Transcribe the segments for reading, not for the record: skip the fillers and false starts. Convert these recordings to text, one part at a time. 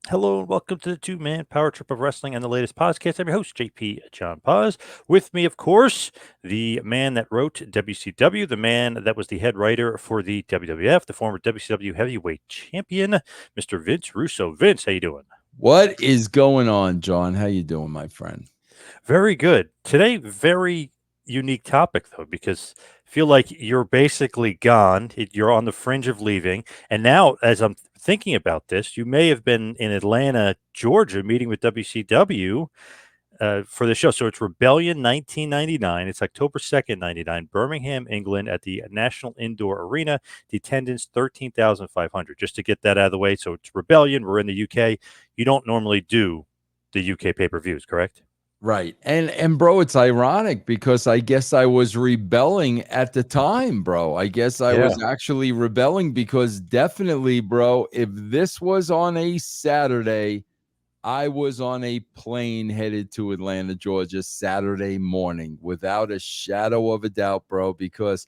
Hello and welcome to the two-man power trip of wrestling and the latest podcast. I'm your host, JP John Poz. With me, of course, the man that wrote WCW, the man that was the head writer for the WWF, the former WCW heavyweight champion, Mr. Vince Russo. Vince, how you doing? What is going on, John? How you doing, my friend? Very good. Today, very unique topic though, because I feel like you're basically gone. You're on the fringe of leaving, and now, as I'm thinking about this, you may have been in Atlanta, Georgia, meeting with WCW for the show. So it's Rebellion 1999. It's October 2nd, 99, Birmingham, England, at the National Indoor Arena. The attendance 13,500. Just to get that out of the way. So it's Rebellion. We're in the UK. You don't normally do the UK pay per views, correct? Right. And bro, it's ironic because I guess I was rebelling at the time, bro. I guess I Yeah. was actually rebelling because definitely, bro, if this was on a Saturday, I was on a plane headed to Atlanta, Georgia, Saturday morning, without a shadow of a doubt, bro, because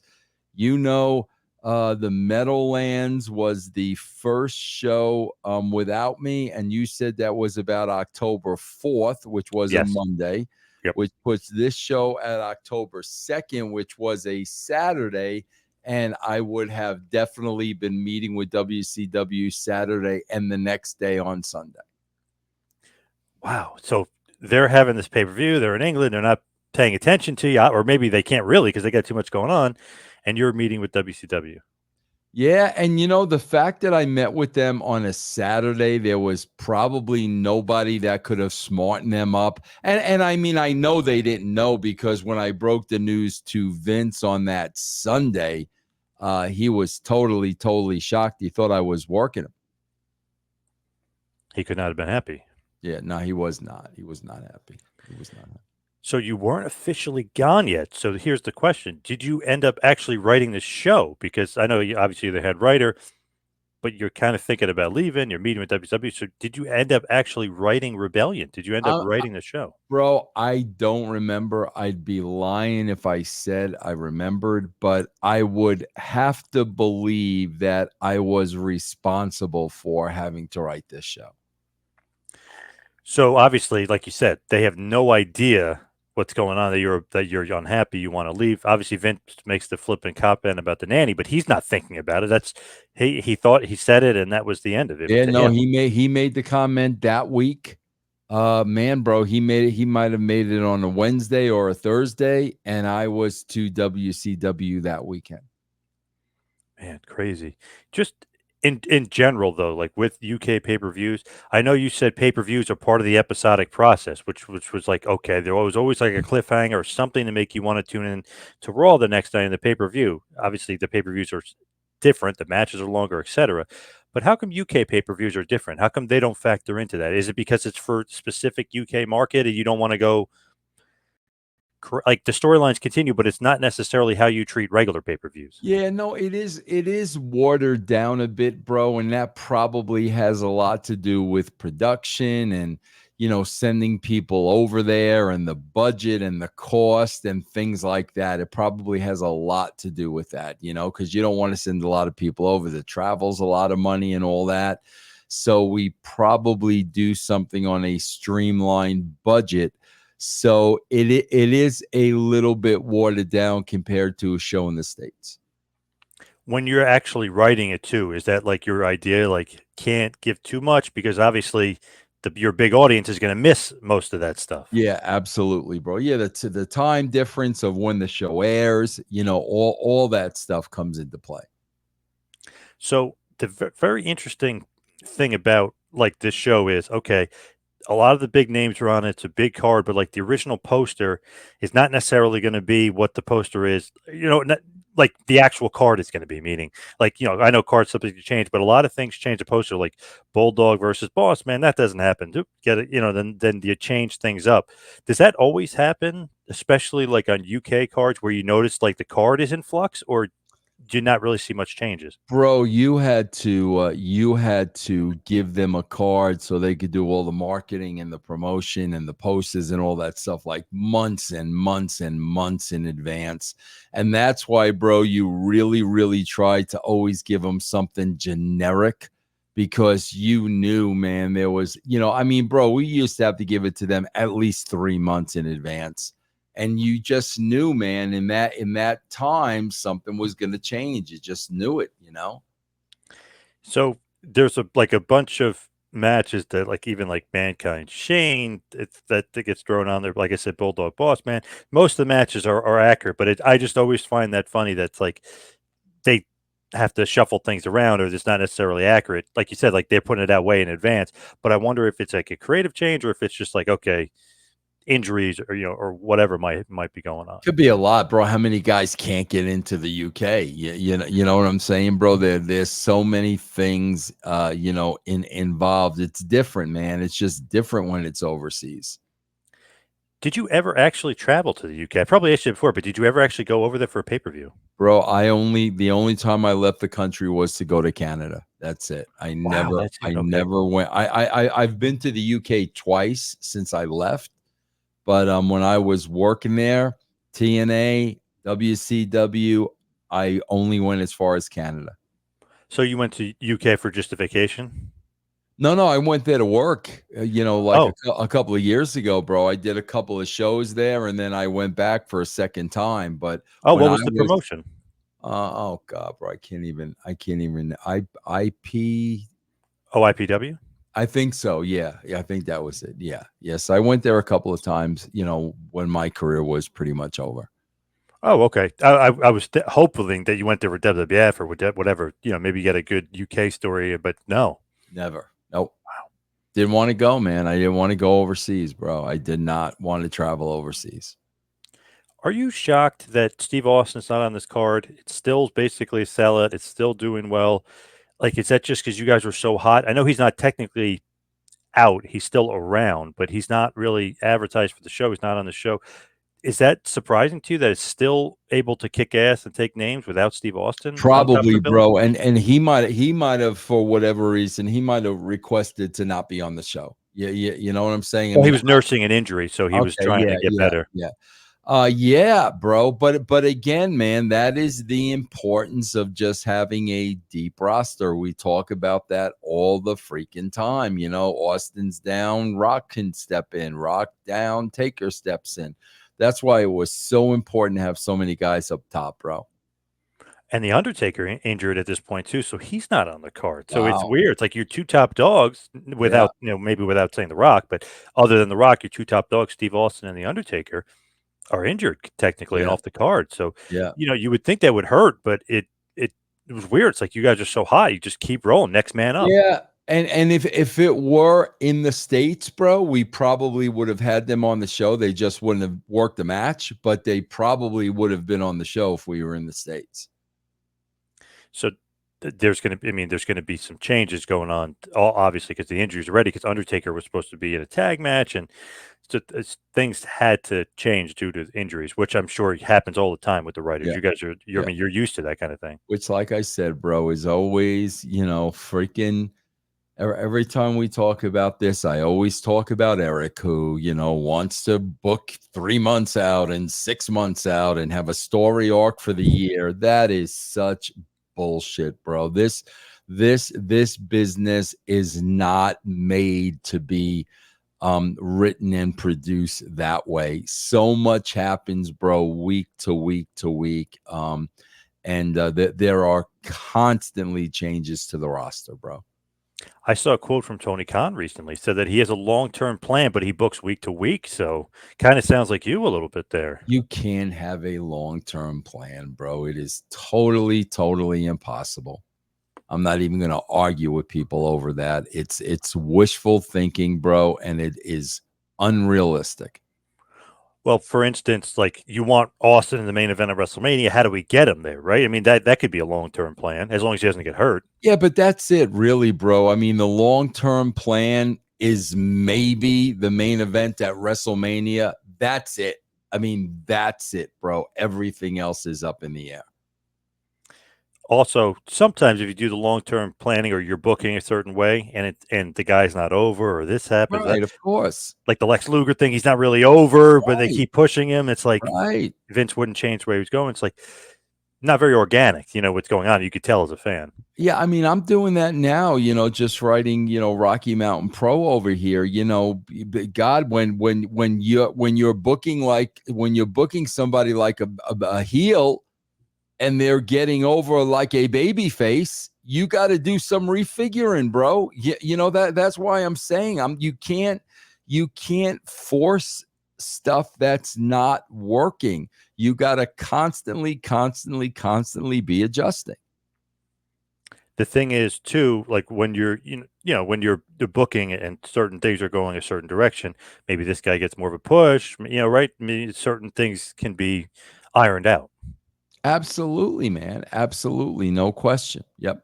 you know, the Meadowlands was the first show without me, and you said that was about October 4th, which was a Yes. Monday, Yep. which puts this show at October 2nd, which was a Saturday. And I would have definitely been meeting with WCW Saturday and the next day on Sunday. Wow. So they're having this pay per view. They're in England. They're not paying attention to you, or maybe they can't really because they got too much going on. And you're meeting with WCW. Yeah, and the fact that I met with them on a Saturday, there was probably nobody that could have smartened them up. And I mean, I know they didn't know because when I broke the news to Vince on that Sunday, he was totally shocked. He thought I was working him. He could not have been happy. Yeah, no, he was not. He was not happy. He was not happy. So you weren't officially gone yet. So here's the question: did you end up actually writing the show? Because I know you obviously you're the head writer, but you're kind of thinking about leaving. You're meeting with WCW. So did you end up actually writing Rebellion? Did you end up I, writing the show? Bro, I don't remember. I'd be lying if I said I remembered, but I would have to believe that I was responsible for having to write this show. So obviously, like you said, they have no idea what's going on. That you're unhappy. You want to leave. Obviously, Vince makes the flippant cop in about the nanny, but he's not thinking about it. That's he thought he said it, and that was the end of it Yeah, to no, him. he made the comment that week. Man, bro, he might have made it on a Wednesday or a Thursday, and I was to WCW that weekend. Man, crazy. Just in general though, like with UK pay-per-views, I know you said pay-per-views are part of the episodic process, which was like okay, there was always like a cliffhanger or something to make you want to tune in to Raw the next night in the pay-per-view. Obviously, the pay-per-views are different, the matches are longer, etc. But how come UK pay-per-views are different? How come they don't factor into that? Is it because it's for specific UK market and you don't want to go like the storylines continue, but it's not necessarily how you treat regular pay-per-views? Yeah, no, it is watered down a bit, bro, and that probably has a lot to do with production and sending people over there and the budget and the cost and things like that. It probably has a lot to do with that, because you don't want to send a lot of people over. The travel's a lot of money and all that. So we probably do something on a streamlined budget, so it is a little bit watered down compared to a show in the States. When you're actually writing it too, is that like your idea? Like, can't give too much because obviously your big audience is going to miss most of that stuff. Yeah, absolutely, bro. Yeah, the time difference of when the show airs, all that stuff comes into play. So the very interesting thing about like this show is okay, a lot of the big names are on it. It's a big card, but like the original poster is not necessarily going to be what the poster is. Like the actual card is going to be. Meaning, like I know cards subject to change, but a lot of things change the poster. Like Bulldog versus Boss, man, that doesn't happen. Get it? Then you change things up. Does that always happen, especially like on UK cards where you notice like the card is in flux, or do you not really see much changes? Bro, you had to give them a card so they could do all the marketing and the promotion and the posters and all that stuff like months and months and months in advance. And that's why, bro, you really try to always give them something generic because you knew, man, there was, I mean, bro, we used to have to give it to them at least 3 months in advance. And you just knew, man, in that time, something was going to change. You just knew it, So there's a bunch of matches that like even like Mankind, Shane, that gets thrown on there. Like I said, Bulldog Boss Man. Most of the matches are accurate, but I just always find that funny. That's like they have to shuffle things around, or it's not necessarily accurate. Like you said, like they're putting it out way in advance. But I wonder if it's like a creative change, or if it's just like okay, injuries, or or whatever might be going on. Could be a lot, bro. How many guys can't get into the UK? You know what I'm saying, bro? There's so many things, involved. It's different, man. It's just different when it's overseas. Did you ever actually travel to the UK? I probably asked you before, but did you ever actually go over there for a pay-per-view? Bro, the only time I left the country was to go to Canada. That's it. Wow, that's it. I Okay. never went. I've been to the UK twice since I left, but when I was working there, TNA, WCW, I only went as far as Canada. So you went to UK for just a vacation? No, I went there to work. Like Oh, a couple of years ago, bro. I did a couple of shows there, and then I went back for a second time. But oh, when what I was the was promotion? oh god, bro, I can't even. IP. Oh, IPW? I think so. Yeah, I think that was it. Yeah, yes, I went there a couple of times. When my career was pretty much over. Oh, okay. I was hoping that you went there with WWF or with whatever. Maybe you get a good UK story, but no. Never. Nope. Didn't want to go, man. I didn't want to go overseas, bro. I did not want to travel overseas. Are you shocked that Steve Austin's not on this card? It's still basically a sellout. It's still doing well. Like, is that just because you guys were so hot? I know he's not technically out. He's still around, but he's not really advertised for the show. He's not on the show. Is that surprising to you that it's still able to kick ass and take names without Steve Austin on top of Probably, the bill? bro. And he might have, for whatever reason, he might have requested to not be on the show. Yeah, you know what I'm saying? I Well, he mean, was nursing an injury, so he was okay, trying yeah, to get better. yeah. Yeah, bro. But again, man, that is the importance of just having a deep roster. We talk about that all the freaking time. Austin's down, Rock can step in. Rock down, Taker steps in. That's why it was so important to have so many guys up top, bro. And the Undertaker injured at this point too, so he's not on the card. So it's Wow. weird. It's like your two top dogs, Yeah. without maybe without saying The Rock, but other than The Rock, your two top dogs, Steve Austin and the Undertaker, are injured technically and Yeah. off the card. So Yeah. you would think that would hurt, but it was weird. It's like you guys are so high, you just keep rolling, next man up. Yeah. And if it were in the States, bro, we probably would have had them on the show. They just wouldn't have worked the match, but they probably would have been on the show if we were in the States. So there's going to, there's going to be some changes going on, obviously, because the injuries are ready. Because Undertaker was supposed to be in a tag match, and so things had to change due to injuries, which I'm sure happens all the time with the writers. Yeah. You guys are, Yeah. you're used to that kind of thing. Which, like I said, bro, is always, freaking every time we talk about this, I always talk about Eric, who, wants to book 3 months out and 6 months out and have a story arc for the year. That is such bullshit, bro. This business is not made to be written and produced that way. So much happens, bro, week to week to week. And there are constantly changes to the roster, bro. I saw a quote from Tony Khan recently, said that he has a long-term plan, but he books week to week. So kind of sounds like you a little bit there. You can't have a long-term plan, bro. It is totally, totally impossible. I'm not even going to argue with people over that. It's wishful thinking, bro, and it is unrealistic. Well, for instance, like you want Austin in the main event of WrestleMania. How do we get him there, right? I mean, that could be a long-term plan as long as he doesn't get hurt. Yeah, but that's it, really, bro. I mean, the long-term plan is maybe the main event at WrestleMania. That's it. I mean, that's it, bro. Everything else is up in the air. Also, sometimes if you do the long-term planning or you're booking a certain way and the guy's not over or this happens, that Right, of course. like the Lex Luger thing, he's not really over, but they Right, keep pushing him. It's like right. Vince wouldn't change where he was going. It's like not very organic. You know what's going on. You could tell as a fan. Yeah, I mean, I'm doing that now, just writing, Rocky Mountain Pro over here, God, when you're booking when you're booking somebody like a heel and they're getting over like a baby face, you got to do some refiguring, bro. That's why I'm saying you can't force stuff that's not working. You got to constantly be adjusting. The thing is too, like when you're when you're booking and certain things are going a certain direction, maybe this guy gets more of a push, right? Maybe certain things can be ironed out. Absolutely, man. Absolutely. No question. Yep.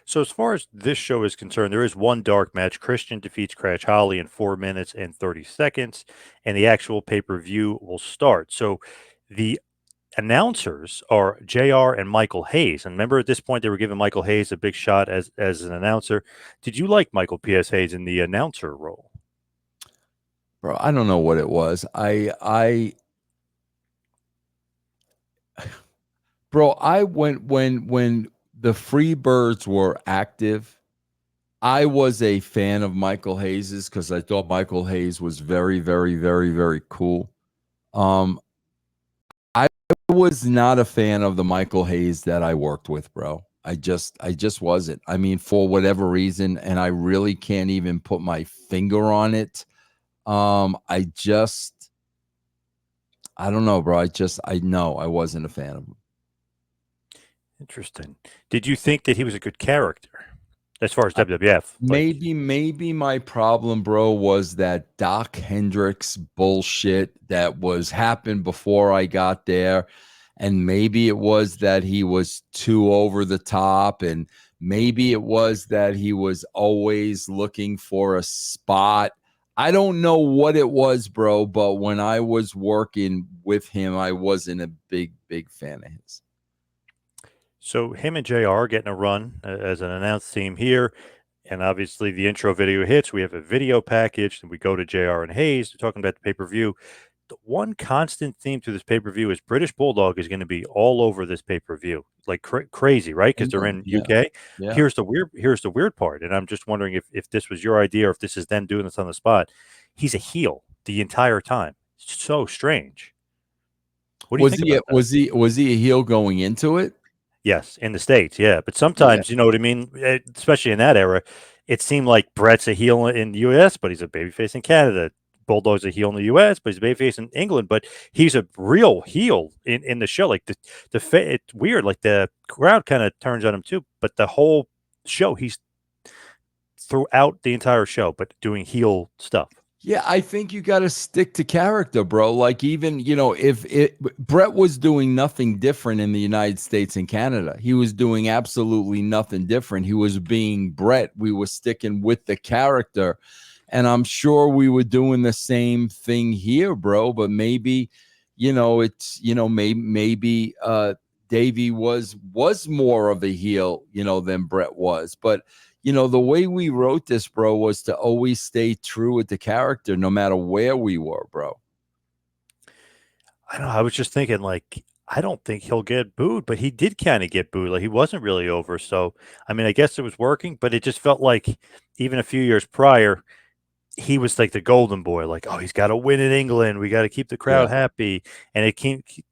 So as far as this show is concerned, there is one dark match. Christian defeats 𝐓𝐘𝐒 in 4 minutes and 30 seconds, and the actual pay-per-view will start. So the announcers are JR and Michael Hayes. And remember, at this point, they were giving Michael Hayes a big shot as an announcer. Did you like Michael P.S. Hayes in the announcer role? Bro, I don't know what it was. Bro, I went when the Freebirds were active, I was a fan of Michael Hayes's because I thought Michael Hayes was very, very, very, very cool. I was not a fan of the Michael Hayes that I worked with, bro. I just wasn't. I mean, for whatever reason, and I really can't even put my finger on it. I don't know, bro. I know I wasn't a fan of him. Interesting. Did you think that he was a good character as far as WWF? Maybe my problem, bro, was that Doc Hendricks bullshit that was happened before I got there. And maybe it was that he was too over the top. And maybe it was that he was always looking for a spot. I don't know what it was, bro. But when I was working with him, I wasn't a big fan of his. So him and JR getting a run as an announced team here. And obviously the intro video hits. We have a video package, and we go to JR and Hayes. They're talking about the pay-per-view. The one constant theme to this pay-per-view is British Bulldog is going to be all over this pay-per-view, like crazy, right? Because they're in UK. Yeah. Here's the weird part, and I'm just wondering if this was your idea or if this is them doing this on the spot. He's a heel the entire time. So strange. What do you think about that? Was he a heel going into it? Yes, in the States, yeah. But sometimes, you know what I mean? Especially in that era, it seemed like Brett's a heel in the U.S., but he's a babyface in Canada. Bulldog's a heel in the U.S., but he's a babyface in England. But he's a real heel in the show. Like it's weird. Like the crowd kind of turns on him too. But the whole show, he's throughout the entire show, but doing heel stuff. Yeah, I think you got to stick to character, bro. Like even, if Brett was doing nothing different in the United States and Canada, he was doing absolutely nothing different. He was being Brett. We were sticking with the character. And I'm sure we were doing the same thing here, bro. But maybe, maybe Davey was more of a heel, than Brett was. But the way we wrote this, bro, was to always stay true with the character no matter where we were, bro. I don't know. I was just thinking, like, I don't think he'll get booed, but he did kind of get booed. Like, he wasn't really over. So, I mean, I guess it was working, but it just felt like even a few years prior, he was like the golden boy. Like, oh, he's got to win in England. We got to keep the crowd happy. And it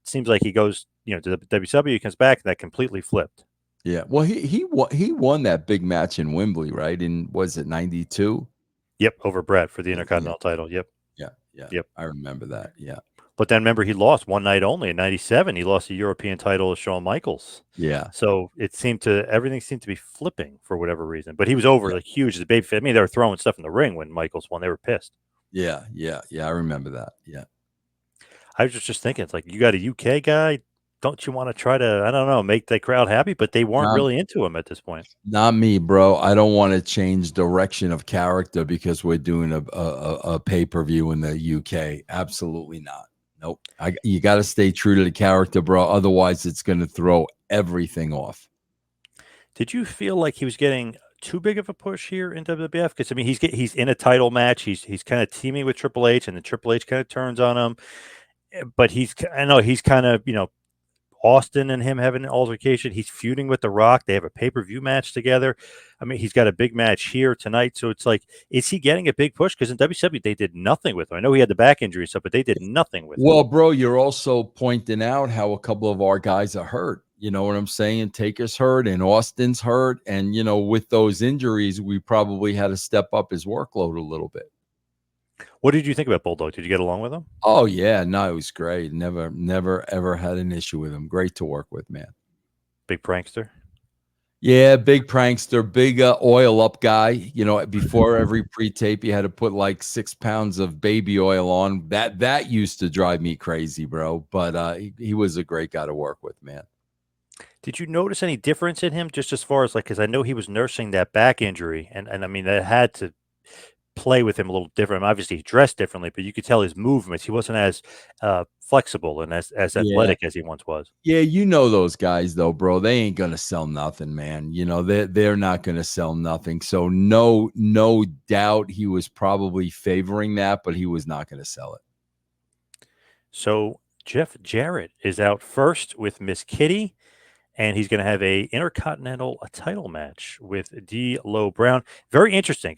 seems like he goes, to the WCW, comes back, and that completely flipped. Yeah, well, he won that big match in Wembley, right? In was it 92? Yep, over Brett for the Intercontinental title. Yep. Yep. I remember that. Yeah. But then remember, he lost one night only in '97. He lost the European title to Shawn Michaels. Yeah. So everything seemed to be flipping for whatever reason. But he was over like huge as a baby. I mean, they were throwing stuff in the ring when Michaels won. They were pissed. Yeah. I remember that. Yeah. I was just thinking, it's like, you got a UK guy. Don't you want to try to, I don't know, make the crowd happy? But they weren't really into him at this point. Not me, bro. I don't want to change direction of character because we're doing a pay-per-view in the UK. Absolutely not. Nope. You got to stay true to the character, bro. Otherwise, it's going to throw everything off. Did you feel like he was getting too big of a push here in WWF? Because I mean, he's in a title match. He's kind of teaming with Triple H, and then Triple H kind of turns on him. But I know he's kind of Austin and him having an altercation. He's feuding with The Rock. They have a pay-per-view match together. I mean, he's got a big match here tonight. So it's like, is he getting a big push? Because in WCW, they did nothing with him. I know he had the back injury and stuff, but they did nothing with him. Well, bro, you're also pointing out how a couple of our guys are hurt. You know what I'm saying? Taker's hurt and Austin's hurt. And, you know, with those injuries, we probably had to step up his workload a little bit. What did you think about Bulldog? Did you get along with him? Oh, yeah. No, it was great. Never, ever had an issue with him. Great to work with, man. Big prankster? Yeah, big prankster, big oil up guy. You know, before every pre-tape, you had to put like 6 pounds of baby oil on. That used to drive me crazy, bro. But he was a great guy to work with, man. Did you notice any difference in him just as far as like, because I know he was nursing that back injury, and I mean, that had to play with him a little different. Obviously, he dressed differently, but you could tell his movements. He wasn't as flexible and as athletic as he once was. Yeah, you know those guys though, bro. They ain't gonna sell nothing, man. You know, they're not gonna sell nothing. So no doubt he was probably favoring that, but he was not gonna sell it. So Jeff Jarrett is out first with Miss Kitty, and he's going to have a intercontinental title match with D'Lo Brown. Very interesting.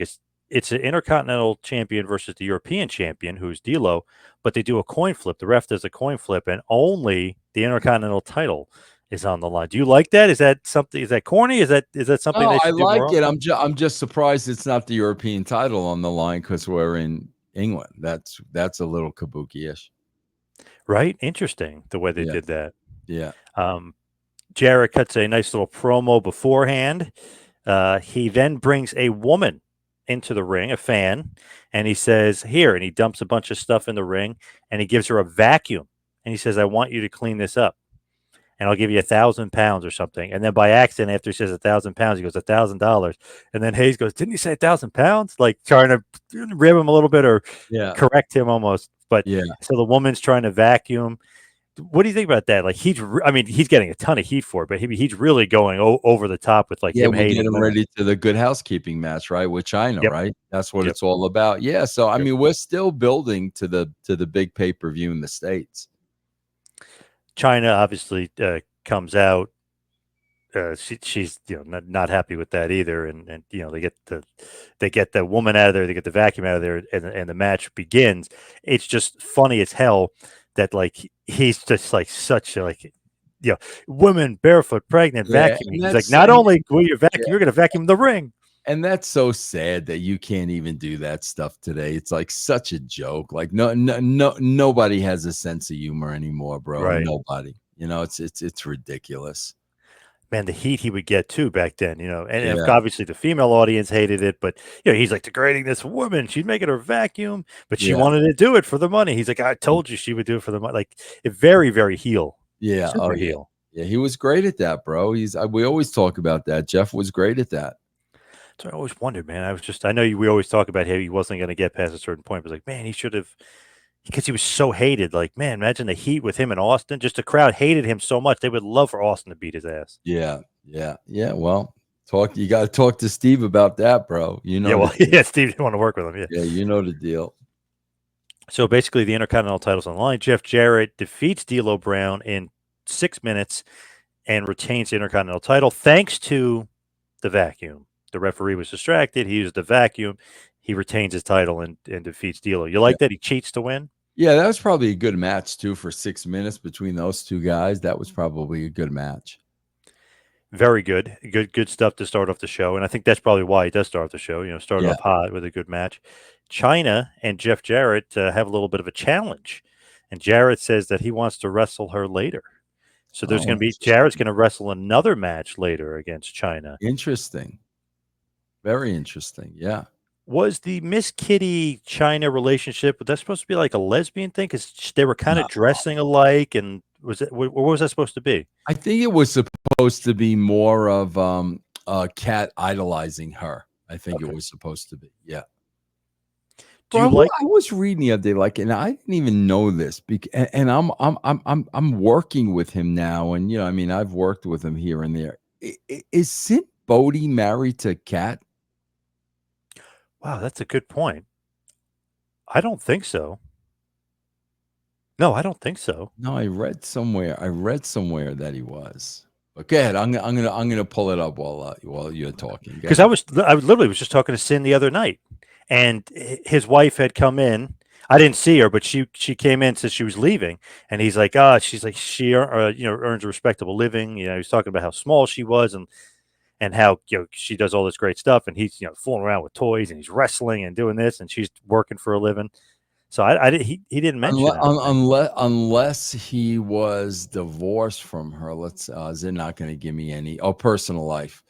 It's an intercontinental champion versus the European champion, who's D'Lo, but they do a coin flip. The ref does a coin flip, and only the intercontinental title is on the line. Do you like that? Is that something? Is that corny? Is that something No, they I should do like more it. often? I'm just surprised it's not the European title on the line because we're in England. That's a little kabuki-ish. Right? Interesting the way they Yeah. did that. Yeah. Jarrett cuts a nice little promo beforehand. He then brings a woman into the ring, a fan, and he says, "Here," and he dumps a bunch of stuff in the ring, and he gives her a vacuum, and he says, "I want you to clean this up, and I'll give you 1,000 pounds or something." And then by accident, after he says 1,000 pounds, he goes $1,000, and then Hayes goes, "Didn't he say 1,000 pounds?" Like trying to rib him a little bit or Yeah. correct him almost. But Yeah. so the woman's trying to vacuum. What do you think about that? Like I mean, he's getting a ton of heat for it, but he's really going over the top with like Yeah, him we're hating getting women. ready to the Good Housekeeping match, right? With China, Yep. right? That's what Yep. it's all about. Yeah. So I Yep. mean, we're still building to the big pay-per-view in the States. China obviously comes out. She's not happy with that either, and they get the woman out of there, they get the vacuum out of there, and the match begins. It's just funny as hell that like he's just like such a like woman barefoot pregnant Yeah, vacuuming. and He's like, that's not and only will you vacuum, yeah, you're gonna vacuum the ring. and that's so sad that you can't even do that stuff today. It's like such a joke. Like nobody has a sense of humor anymore, bro. Right. Nobody. You know, it's ridiculous. Man, the heat he would get too back then, and Yeah. obviously the female audience hated it, but he's like degrading this woman. She's making her vacuum, but she Yeah. wanted to do it for the money. He's like, I told you she would do it for the money. Like, it very, very heel, Yeah. Oh super yeah. heel. Yeah, he was great at that, bro. We always talk about that. Jeff was great at that. So I always wondered, man. I know we always talk about how he wasn't going to get past a certain point, but like, man, he should have, because he was so hated. Like, man, imagine the heat with him and Austin. Just the crowd hated him so much. They would love for Austin to beat his ass. Yeah. Well, you got to talk to Steve about that, bro. You know. Yeah, well, yeah, Steve didn't want to work with him. Yeah. Yeah, you know the deal. So basically, the Intercontinental title's on the line. Jeff Jarrett defeats D'Lo Brown in 6 minutes and retains the Intercontinental title thanks to the vacuum. The referee was distracted. He used the vacuum. He retains his title and defeats D'Lo. You like that? He cheats to win? Yeah, that was probably a good match, too, for 6 minutes between those two guys. That was probably a good match. Very good. Good stuff to start off the show. And I think that's probably why he does start off the show, start off hot with a good match. China and Jeff Jarrett have a little bit of a challenge. And Jarrett says that he wants to wrestle her later. So there's going to be Jarrett's going to wrestle another match later against China. Interesting. Very interesting. Yeah. Was the Miss Kitty China relationship, was that supposed to be like a lesbian thing? Because they were kind of dressing alike, and what was that supposed to be? I think it was supposed to be more of Cat idolizing her. I think it was supposed to be. Yeah. Do you like? I was reading the other day, like, and I didn't even know this, and I'm working with him now, and I mean, I've worked with him here and there. Is Sid Bodie married to Cat? Wow, that's a good point. I don't think so. No, I don't think so. No, I read somewhere that he was. But go ahead. I'm gonna pull it up while you're talking. Go Because I ahead. was I literally was just talking to Sin the other night, and his wife had come in. I didn't see her, but she came in, said she was leaving, and he's like, she's like she earns a respectable living. He's talking about how small she was and how she does all this great stuff, and he's fooling around with toys and he's wrestling and doing this, and she's working for a living. So he didn't mention anything. Unless he was divorced from her. Let's is it not going to give me any? Oh, personal life.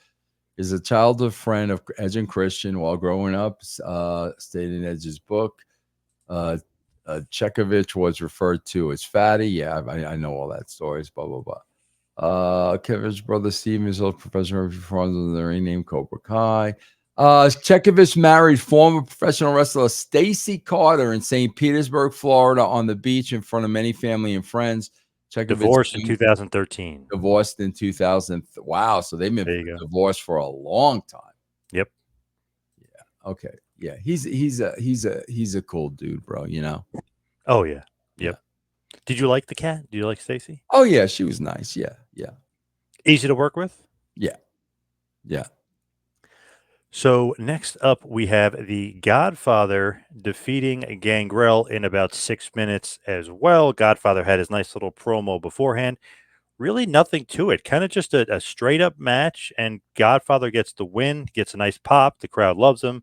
Is a childhood friend of Edge and Christian while growing up, stated in Edge's book. Uh, 𝐒𝐿 was referred to as Fatty. Yeah, I know all that stories, blah, blah, blah. Kevin's brother Steven is a professional performer in the ring named 𝐒𝐿. 𝐒𝐿 married former professional wrestler Stacy Carter in St. Petersburg, Florida, on the beach in front of many family and friends. 𝐒𝐿 Divorced in 2013. divorced in 2000. Wow, so they've been There you go. divorced for a long time. Yep. Yeah. Okay. Yeah. He's a cool dude, bro. Oh yeah. Yep. Did you like the cat? Do you like Stacy? Oh yeah, she was nice. Yeah. Yeah. Easy to work with? Yeah. Yeah. So next up, we have the Godfather defeating Gangrel in about 6 minutes as well. Godfather had his nice little promo beforehand. Really nothing to it. Kind of just a straight up match, and Godfather gets the win, gets a nice pop. The crowd loves him,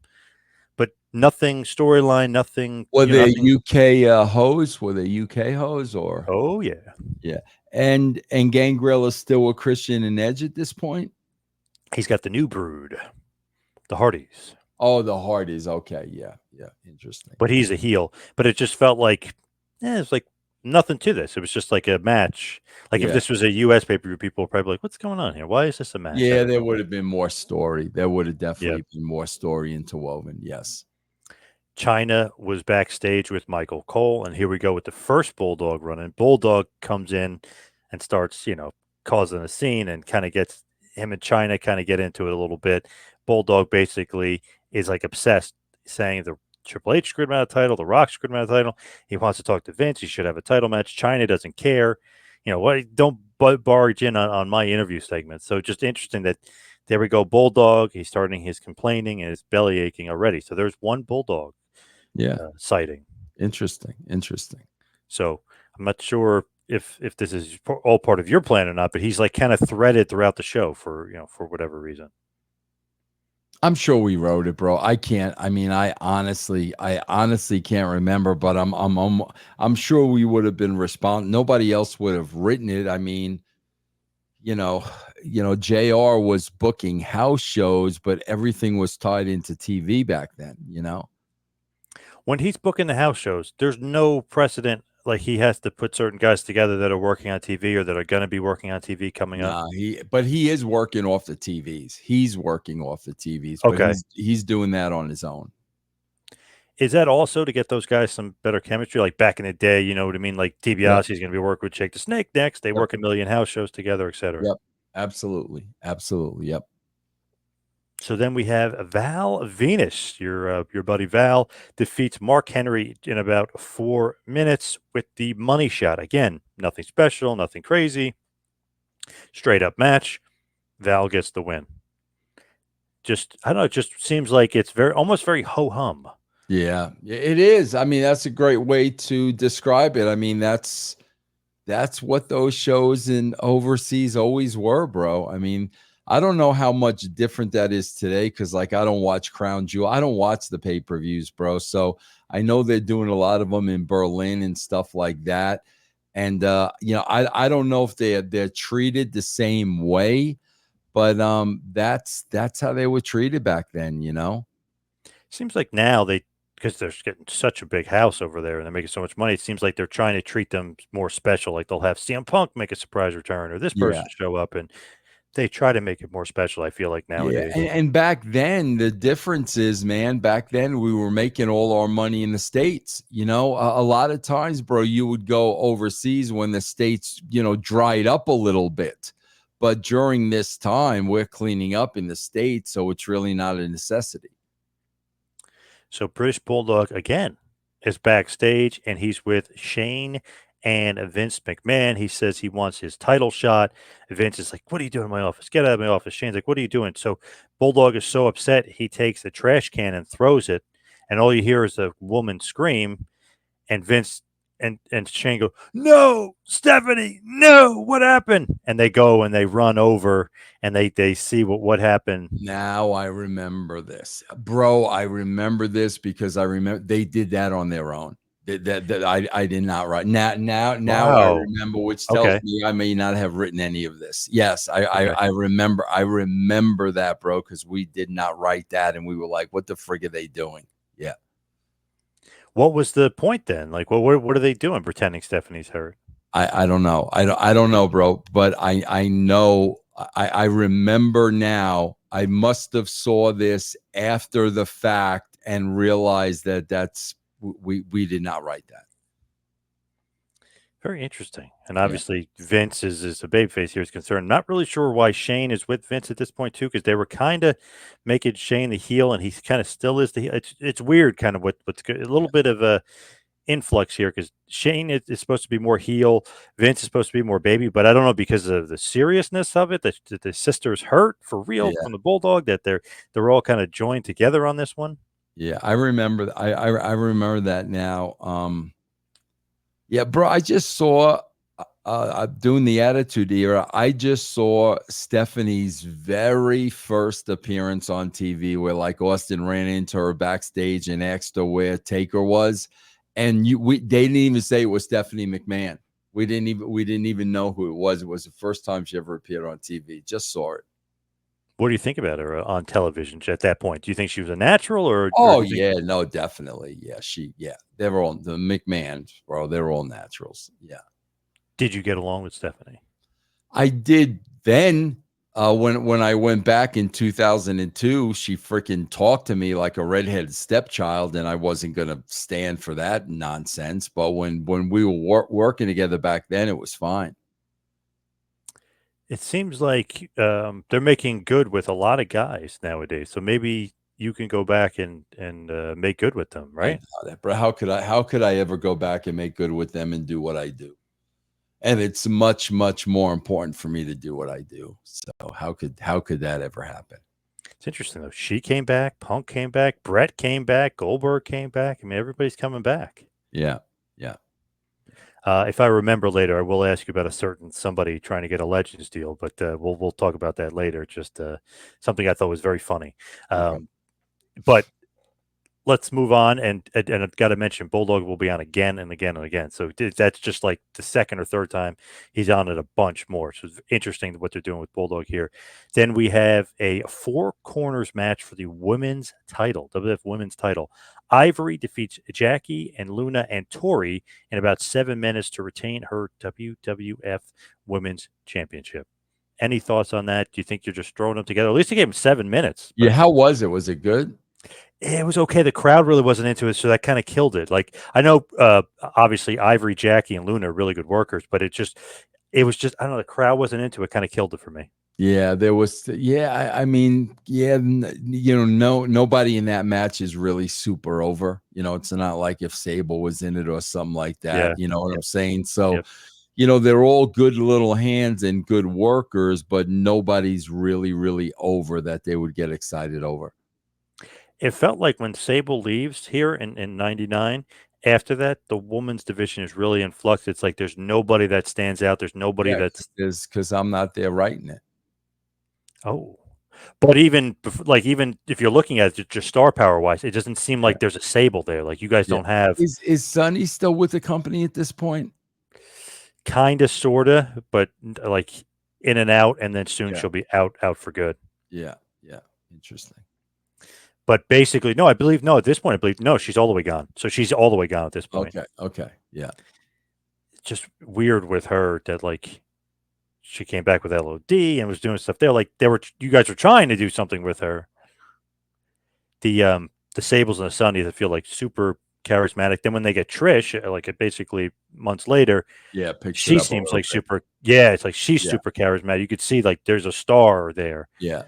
but nothing storyline, nothing. Were they Nothing. UK hoes? Were they UK hoes or? Oh yeah, Yeah. And Gangrel is still a Christian and Edge at this point? he's got the new brood, the Hardys, Oh, the Hardys. Okay. Yeah. Yeah. Interesting. but he's a heel. But it just felt like, it's like nothing to this. It was just like a match. Like if Yeah. this was a U.S. pay-per-view, people were probably like, "What's going on here? Why is this a match?" Yeah, there would have been more story. There would have Yeah. definitely been more story interwoven. Yes. China was backstage with Michael Cole, and here we go with the first Bulldog run. And Bulldog comes in and starts, causing a scene and kind of gets him and China kind of get into it a little bit. Bulldog basically is like obsessed, saying the Triple H screwed him out of the title, The Rock screwed him out of the title. He wants to talk to Vince. He should have a title match. China doesn't care. What? Don't barge in on my interview segment. So just interesting that there we go. Bulldog. He's starting his complaining and his belly aching already. So there's one Bulldog. Yeah. Sighting. Interesting. So I'm not sure if this is all part of your plan or not, but he's like kind of threaded throughout the show for whatever reason. I'm sure we wrote it, bro. I can't. I mean, I honestly can't remember, but I'm sure we would have been nobody else would have written it. I mean, JR was booking house shows, but everything was tied into TV back then. When he's booking the house shows, there's no precedent. Like he has to put certain guys together that are working on TV or that are going to be working on TV coming up. Nah, he is working off the TVs. He's working off the TVs, but Okay. he's doing that on his own. Is that also to get those guys some better chemistry? Like back in the day, you know what I mean? Like DiBiase is going to be working with Jake the Snake next. They work a million house shows together, etc. Yep. Absolutely. Yep. So then we have Val Venus, your buddy Val, defeats Mark Henry in about 4 minutes with the money shot. Again, nothing special, nothing crazy. Straight up match. Val gets the win. Just, I don't know, it just seems like it's almost very ho-hum. Yeah, it is. I mean, that's a great way to describe it. I mean, that's what those shows in overseas always were, bro. I mean, I don't know how much different that is today because, like, I don't watch Crown Jewel. I don't watch the pay-per-views, bro. So I know they're doing a lot of them in Berlin and stuff like that. And I don't know if they're treated the same way, but that's how they were treated back then. Seems like now because they're getting such a big house over there and they're making so much money, it seems like they're trying to treat them more special. Like they'll have CM Punk make a surprise return or this person show up, and they try to make it more special, I feel like nowadays. Yeah, and back then the difference is, man, back then we were making all our money in the States. A lot of times, bro, you would go overseas when the States, dried up a little bit. But during this time, we're cleaning up in the States, so it's really not a necessity. So British Bulldog again is backstage, and he's with Shane and Vince McMahon, he says he wants his title shot. Vince is like, "What are you doing in my office? Get out of my office." Shane's like, "What are you doing?" So Bulldog is so upset, he takes a trash can and throws it, and all you hear is a woman scream, and Vince and Shane go, "No, Stephanie, no, what happened?" And they go and they run over and they see what happened. Now I remember this, bro. I remember this because I remember they did that on their own. That I did not write. Now I Wow. remember, which tells Okay. me I may not have written any of this. Yes, Okay. I remember. I remember that, bro, because we did not write that, and we were like, "What the frig are they doing?" Yeah. What was the point then? Like, what are they doing pretending Stephanie's hurt? I don't know. I don't know, bro. But I know I remember now. I must have saw this after the fact and realized that we did not write that. Very interesting. And Yeah. obviously, Vince is a babyface here is concerned. Not really sure why Shane is with Vince at this point too, because they were kind of making Shane the heel, and he kind of still is the heel. It's weird, kind of what's good. A little bit of a influx here because Shane is supposed to be more heel, Vince is supposed to be more baby, but I don't know because of the seriousness of it that the sisters hurt for real Yeah. from the Bulldog that they're all kind of joined together on this one. Yeah. I remember. I remember that now. Yeah, bro. I just saw doing the Attitude Era. I just saw Stephanie's very first appearance on TV, where like Austin ran into her backstage and asked her where Taker was, and they didn't even say it was Stephanie McMahon. We didn't even know who it was. It was the first time she ever appeared on TV. Just saw it. What do you think about her on television at that point? Do you think she was a natural, or Oh do you think yeah, no, definitely. Yeah. They were all the McMahons, bro. They were all naturals. Yeah. did you get along with Stephanie? I did then. When I went back in 2002, she freaking talked to me like a redheaded stepchild, and I wasn't gonna stand for that nonsense. But when we were working together back then, it was fine. It seems like they're making good with a lot of guys nowadays, so maybe you can go back and make good with them, I right? know that, bro. How could I ever go back and make good with them and do what I do? And it's much, much more important for me to do what I do. So how could that ever happen? It's interesting though. She came back, Punk came back, Brett came back, Goldberg came back. I mean, everybody's coming back. Yeah, yeah. If I remember later, I will ask you about a certain somebody trying to get a Legends deal, but we'll talk about that later. Just something I thought was very funny. Okay. But let's move on, and I've got to mention Bulldog will be on again and again and again. So that's just like the second or third time he's on it a bunch more. So it's interesting what they're doing with Bulldog here. Then we have a four corners match for the women's title, WWF Women's title. Ivory defeats Jackie and Luna and Tori in about 7 minutes to retain her WWF Women's Championship. Any thoughts on that? Do you think you're just throwing them together? At least they gave them 7 minutes, Yeah, but how was it? Was it good? it was okay. The crowd really wasn't into it, so that kind of killed it. Like I know, obviously Ivory, Jackie, and Luna are really good workers, but it was just I don't know. The crowd wasn't into it. Kind of killed it for me. Yeah, there was. Yeah, I mean, yeah, nobody in that match is really super over. It's not like if Sable was in it or something like that. Yeah, You know what yeah, I'm saying? So, yeah. they're all good little hands and good workers, but nobody's really, really over that they would get excited over. It felt like when Sable leaves here in '99. After that, the women's division is really in flux. It's like there's nobody that stands out. There's nobody Yeah, that's because I'm not there writing it. oh. But like even if you're looking at it just star power wise, it doesn't seem Yeah, like there's a Sable there. Like you guys yeah. don't have Is Sonny still with the company at this point? kinda, sorta, but like in and out, and then soon Yeah, she'll be out for good. yeah. Interesting. But basically, no, I believe no. At this point, I believe no. She's all the way gone. So she's all the way gone at this point. Okay, yeah. It's just weird with her that like she came back with LOD and was doing stuff there. Like you guys were trying to do something with her. The Sables and the Sunnies, I feel like super charismatic. Then when they get Trish, like it basically months later, Yeah, picks it she up a seems little like bit. super. Yeah, it's like she's Yeah, super charismatic. You could see like there's a star there. yeah.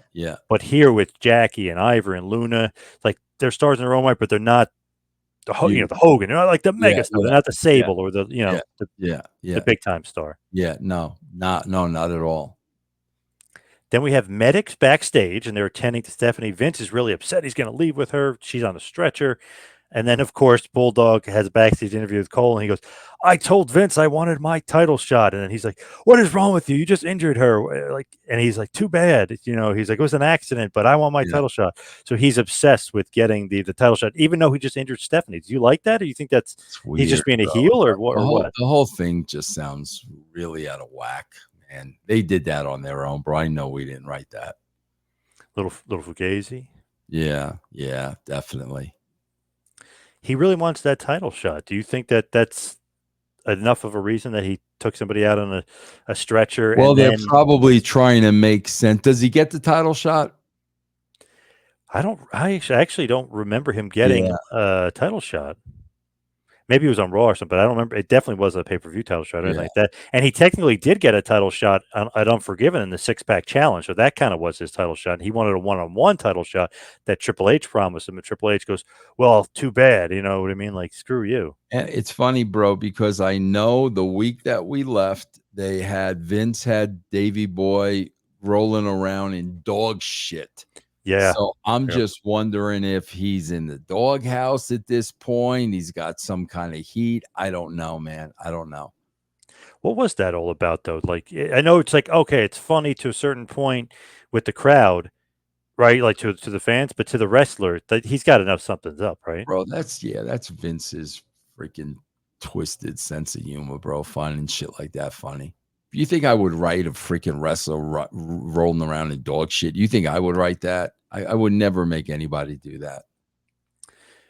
But here with Jackie and Ivor and Luna, like they're stars in their own right, but they're not the Hogan, like the Yeah, mega star, yeah, not the yeah, Sable or the yeah, yeah, the yeah, big time star. yeah. No, not at all. Then we have medics backstage, and they're attending to Stephanie. Vince is really upset. He's going to leave with her. She's on a stretcher. And then, of course, Bulldog has a backstage interview with Cole, and he goes, "I told Vince I wanted my title shot." And then he's like, "What is wrong with you? You just injured her." Like, and he's like, "Too bad." He's like, "It was an accident, but I want my Yeah, title shot." So he's obsessed with getting the title shot, even though he just injured Stephanie. Do you like that, or you think that's it's he's weird, just being a bro. heel, or what? The Or whole what? the whole thing just sounds really out of whack, man. They did that on their own, bro. I know we didn't write that. Little fugazi. Yeah, yeah, definitely. He really wants that title shot. Do you think that that's enough of a reason that he took somebody out on a stretcher Well, and they're then probably trying to make sense. Does he get the title shot? I actually don't remember him getting Yeah, a title shot. Maybe it was on Raw or something, but I don't remember. It definitely was a pay-per-view title shot or anything yeah. like that. And he technically did get a title shot at Unforgiven in the six-pack challenge. So that kind of was his title shot. He wanted a one-on-one title shot that Triple H promised him. And Triple H goes, "Well, too bad." You know what I mean? Like, screw you. And it's funny, bro, because I know the week that we left, Vince had Davy Boy rolling around in dog shit. Yeah. So I'm Yep. just wondering if he's in the doghouse at this point. He's got some kind of heat. I don't know, man. I don't know. What was that all about, though? Like, I know it's like, okay, it's funny to a certain point with the crowd, right? Like to the fans, but to the wrestler, that he's got to know something's up, right? Bro, that's Vince's freaking twisted sense of humor, bro. Finding shit like that funny. You think I would write a freaking wrestler rolling around in dog shit? You think I would write that? I would never make anybody do that.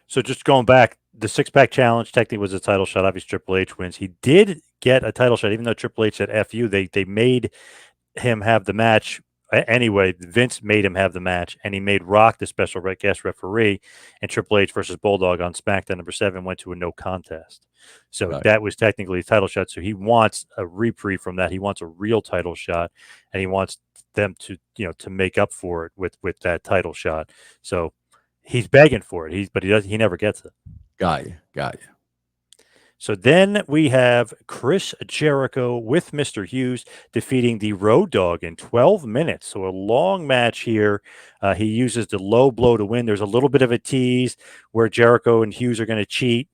So just going back, the six-pack challenge technically was a title shot. Obviously, Triple H wins. He did get a title shot, even though Triple H said "F you." They made him have the match anyway. Vince made him have the match, and he made Rock the special guest referee. And Triple H versus Bulldog on SmackDown #7 went to a no contest. So Right. that was technically a title shot. So he wants a reprieve from that. He wants a real title shot, and he wants them to make up for it with that title shot. So he's begging for it. He never gets it. Got you. Got you. So then we have Chris Jericho with Mr. Hughes defeating the Road Dogg in 12 minutes. So a long match here. He uses the low blow to win. There's a little bit of a tease where Jericho and Hughes are going to cheat.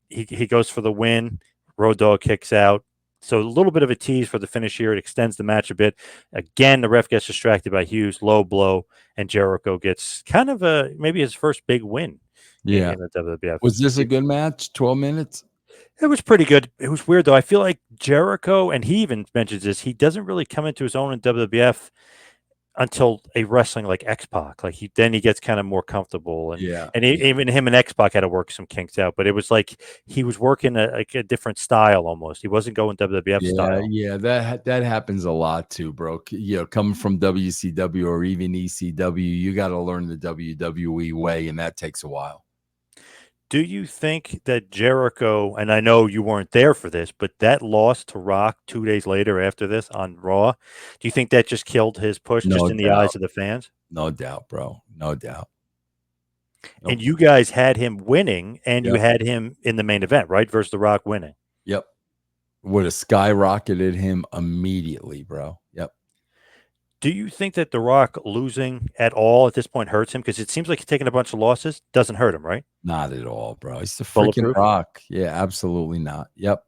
He goes for the win. Road Dogg kicks out. So a little bit of a tease for the finish here. It extends the match a bit. Again, the ref gets distracted by Hughes, low blow, and Jericho gets kind of maybe his first big win Yeah. in the WWF. Was this a good match? 12 minutes? It was pretty good. It was weird though. I feel like Jericho, and he even mentions this, he doesn't really come into his own in WWF until a wrestling like X-Pac. Like he gets kind of more comfortable, and Yeah. even him and X-Pac had to work some kinks out. But it was like he was working like a different style almost. He wasn't going WWF Yeah, style. yeah, that happens a lot too, bro. Coming from WCW or even ECW, you got to learn the WWE way, and that takes a while. Do you think that Jericho, and I know you weren't there for this, but that loss to Rock 2 days later after this on Raw, do you think that just killed his push just No in the eyes doubt, of the fans? no doubt, bro, no doubt. And Nope. you guys had him winning, and you Yep, had him in the main event, right? Versus The Rock winning. yep. Would have skyrocketed him immediately, bro. Yep. Do you think that The Rock losing at all at this point hurts him? Because it seems like he's taking a bunch of losses. Doesn't hurt him, right? Not at all, bro. He's the freaking Bulletproof. Rock. Yeah, absolutely not. Yep.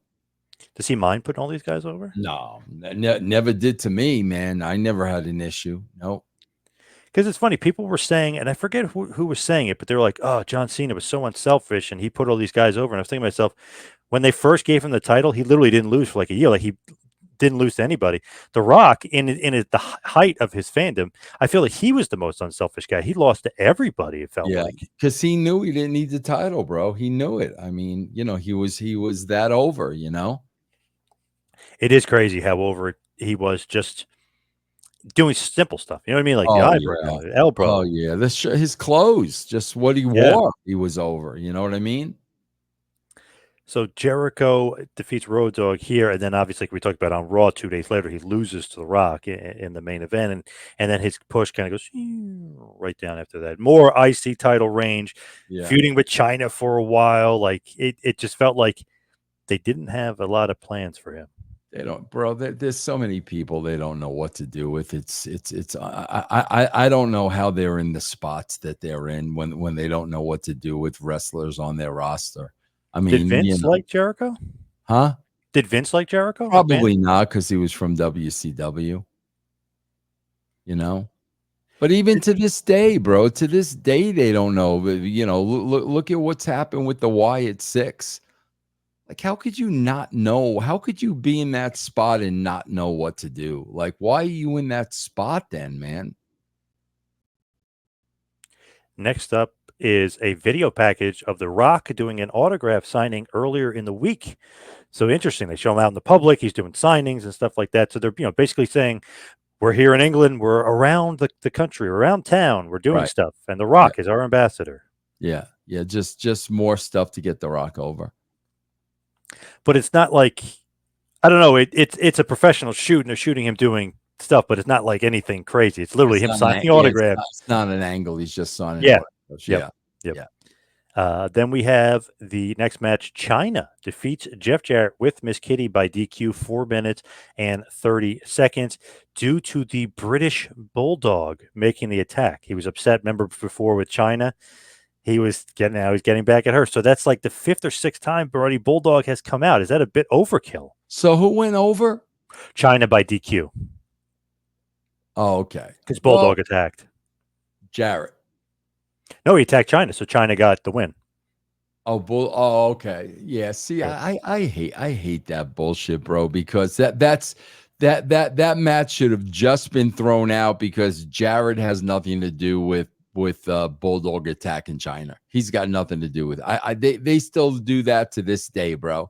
Does he mind putting all these guys over? No, never did to me, man. I never had an issue. Nope. Because it's funny, people were saying, and I forget who was saying it, but they were like, "Oh, John Cena was so unselfish, and he put all these guys over." And I was thinking to myself, when they first gave him the title, he literally didn't lose for like a year. Like he didn't lose to anybody. The Rock, the height of his fandom, I feel like he was the most unselfish guy. He lost to everybody. It felt Yeah, like because he knew he didn't need the title, bro. He knew it. I mean, he was that over, you know? it is crazy how over he was just doing simple stuff. You know what I mean? Like the Oh, eyebrow, yeah. Oh, elbow. yeah. His clothes, just what he Yeah. wore, he was over. You know what I mean? So Jericho defeats Road Dogg here, and then obviously like we talked about on Raw 2 days later, he loses to The Rock in the main event, and then his push kind of goes right down after that. More IC title range, feuding with China for a while. Like it just felt like they didn't have a lot of plans for him. They don't, bro. There's so many people they don't know what to do with. I don't know how they're in the spots that they're in when they don't know what to do with wrestlers on their roster. I Did mean, Vince like Jericho? Huh? Did Vince like Jericho? Probably not, because he was from WCW. You know, but even to this day, bro, to this day, they don't know. You know, look at what's happened with the Wyatt Six. Like, how could you not know? How could you be in that spot and not know what to do? Like, why are you in that spot then, man? Next up is a video package of The Rock doing an autograph signing earlier in the week. So interesting. They show him out in the public. He's doing signings and stuff like that. So they're, basically saying, we're here in England. We're around the country, around town. We're doing stuff. And The Rock is our ambassador. Yeah. Yeah. Just more stuff to get The Rock over. But it's not like, I don't know. It's a professional shoot, and they're shooting him doing stuff, but it's not like anything crazy. It's literally him signing autographs. It's not an angle. He's just signing autographs. Yep. Then we have the next match. China defeats Jeff Jarrett with Miss Kitty by DQ 4 minutes and 30 seconds due to the British Bulldog making the attack. He was upset, remember, before with China. He's getting back at her. So that's like the 5th or 6th time Brody Bulldog has come out. Is that a bit overkill? So who went over? China by DQ. Oh, okay. Because Bulldog attacked Jarrett. No, he attacked China, so China got the win. Oh, okay. Yeah. See, I hate that bullshit, bro, because that match should have just been thrown out because Jarrett has nothing to do with Bulldog attacking China. He's got nothing to do with it. They still do that to this day, bro.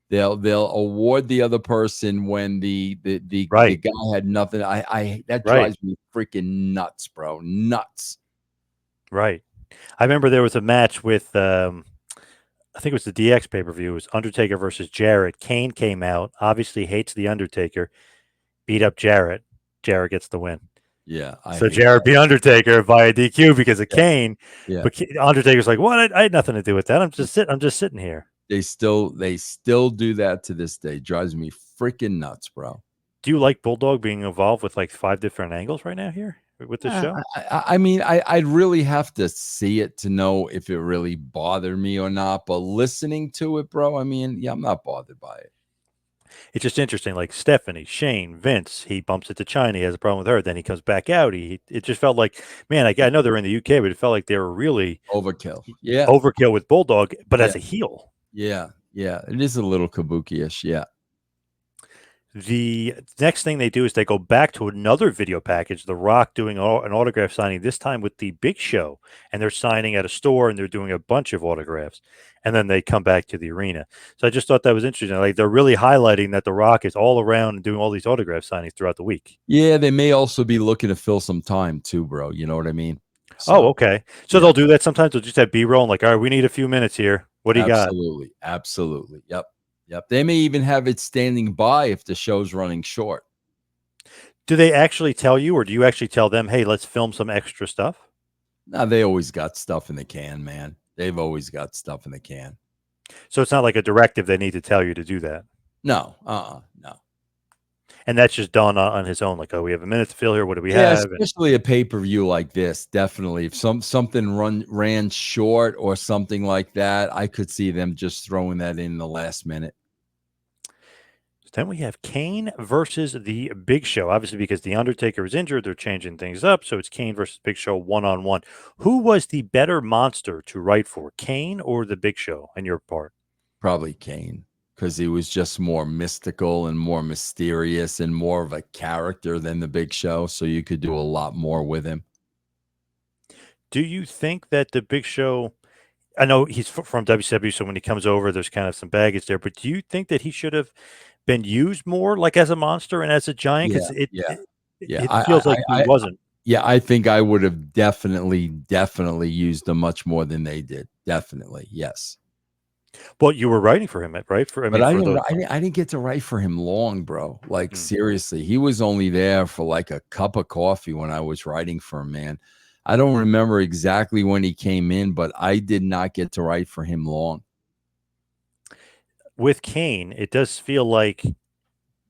They'll award the other person when the guy had nothing. That drives me freaking nuts, bro. Nuts. Right. I remember there was a match with I think it was the DX pay-per-view. It was Undertaker versus Jarrett. Kane came out, obviously hates the Undertaker, beat up Jarrett. Jarrett gets the win. Yeah. So Jarrett beat Undertaker via DQ because of Kane. Yeah. But Undertaker's like, "What? I had nothing to do with that. I'm just sitting here." They still do that to this day. Drives me freaking nuts, bro. Do you like Bulldog being involved with like 5 different angles right now here with the show? I mean, I'd really have to see it to know if it really bothered me or not. But listening to it, bro, I mean, yeah, I'm not bothered by it. It's just interesting, like Stephanie, Shane, Vince, he bumps into China, he has a problem with her, then he comes back out. It just felt like, man, I know they're in the UK, but it felt like they were really overkill. Yeah. Overkill with Bulldog, but as a heel. Yeah. Yeah. It is a little kabuki-ish. Yeah. The next thing they do is they go back to another video package, The Rock doing an autograph signing, this time with the Big Show, and they're signing at a store and they're doing a bunch of autographs, and then they come back to the arena. So I just thought that was interesting. Like they're really highlighting that The Rock is all around and doing all these autograph signings throughout the week. Yeah, they may also be looking to fill some time too, bro. You know what I mean? So, okay. So they'll do that sometimes. They'll just have B-roll and like, all right, we need a few minutes here. What do you got? Absolutely. Yep. They may even have it standing by if the show's running short. Do they actually tell you, or do you actually tell them, hey, let's film some extra stuff? No, they always got stuff in the can, man. They've always got stuff in the can. So it's not like a directive they need to tell you to do that? No. No. And that's just done on his own. Like, oh, we have a minute to fill here. What do we have? Especially a pay-per-view like this. Definitely. If something ran short or something like that, I could see them just throwing that in the last minute. Then we have Kane versus the Big Show. Obviously, because the Undertaker is injured, they're changing things up. So it's Kane versus Big Show one-on-one. Who was the better monster to write for, Kane or the Big Show, in your part? Probably Kane, because he was just more mystical and more mysterious and more of a character than the Big Show. So you could do a lot more with him. Do you think that the Big Show, I know he's from WCW, so when he comes over, there's kind of some baggage there, but do you think that he should have been used more like as a monster and as a giant? Because it feels like he wasn't. Yeah, I think I would have definitely used them much more than they did. Definitely, yes. Well, you were writing for him, right? For I But mean, for those. I didn't get to write for him long, bro. Like, Mm. seriously, he was only there for like a cup of coffee when I was writing for him, man. I don't remember exactly when he came in, but I did not get to write for him long. With Kane, it does feel like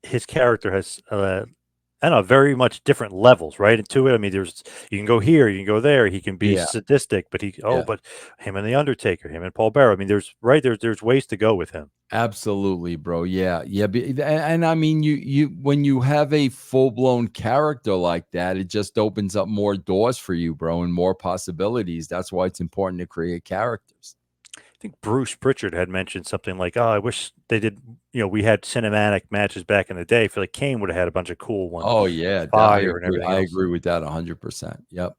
his character has I don't know, very much different levels, right? Into it. I mean, there's you can go here, you can go there. He can be Yeah, sadistic, but yeah. but him and the Undertaker, him and Paul Bearer. I mean, there's ways to go with him. Absolutely, bro. Yeah, yeah. And I mean, you when you have a full blown character like that, it just opens up more doors for you, bro, and more possibilities. That's why it's important to create characters. I think Bruce Pritchard had mentioned something like, "Oh, I wish they did. We had cinematic matches back in the day. I feel like Kane would have had a bunch of cool ones, Oh yeah, I fire and agree. everything I else." agree with that 100%. Yep.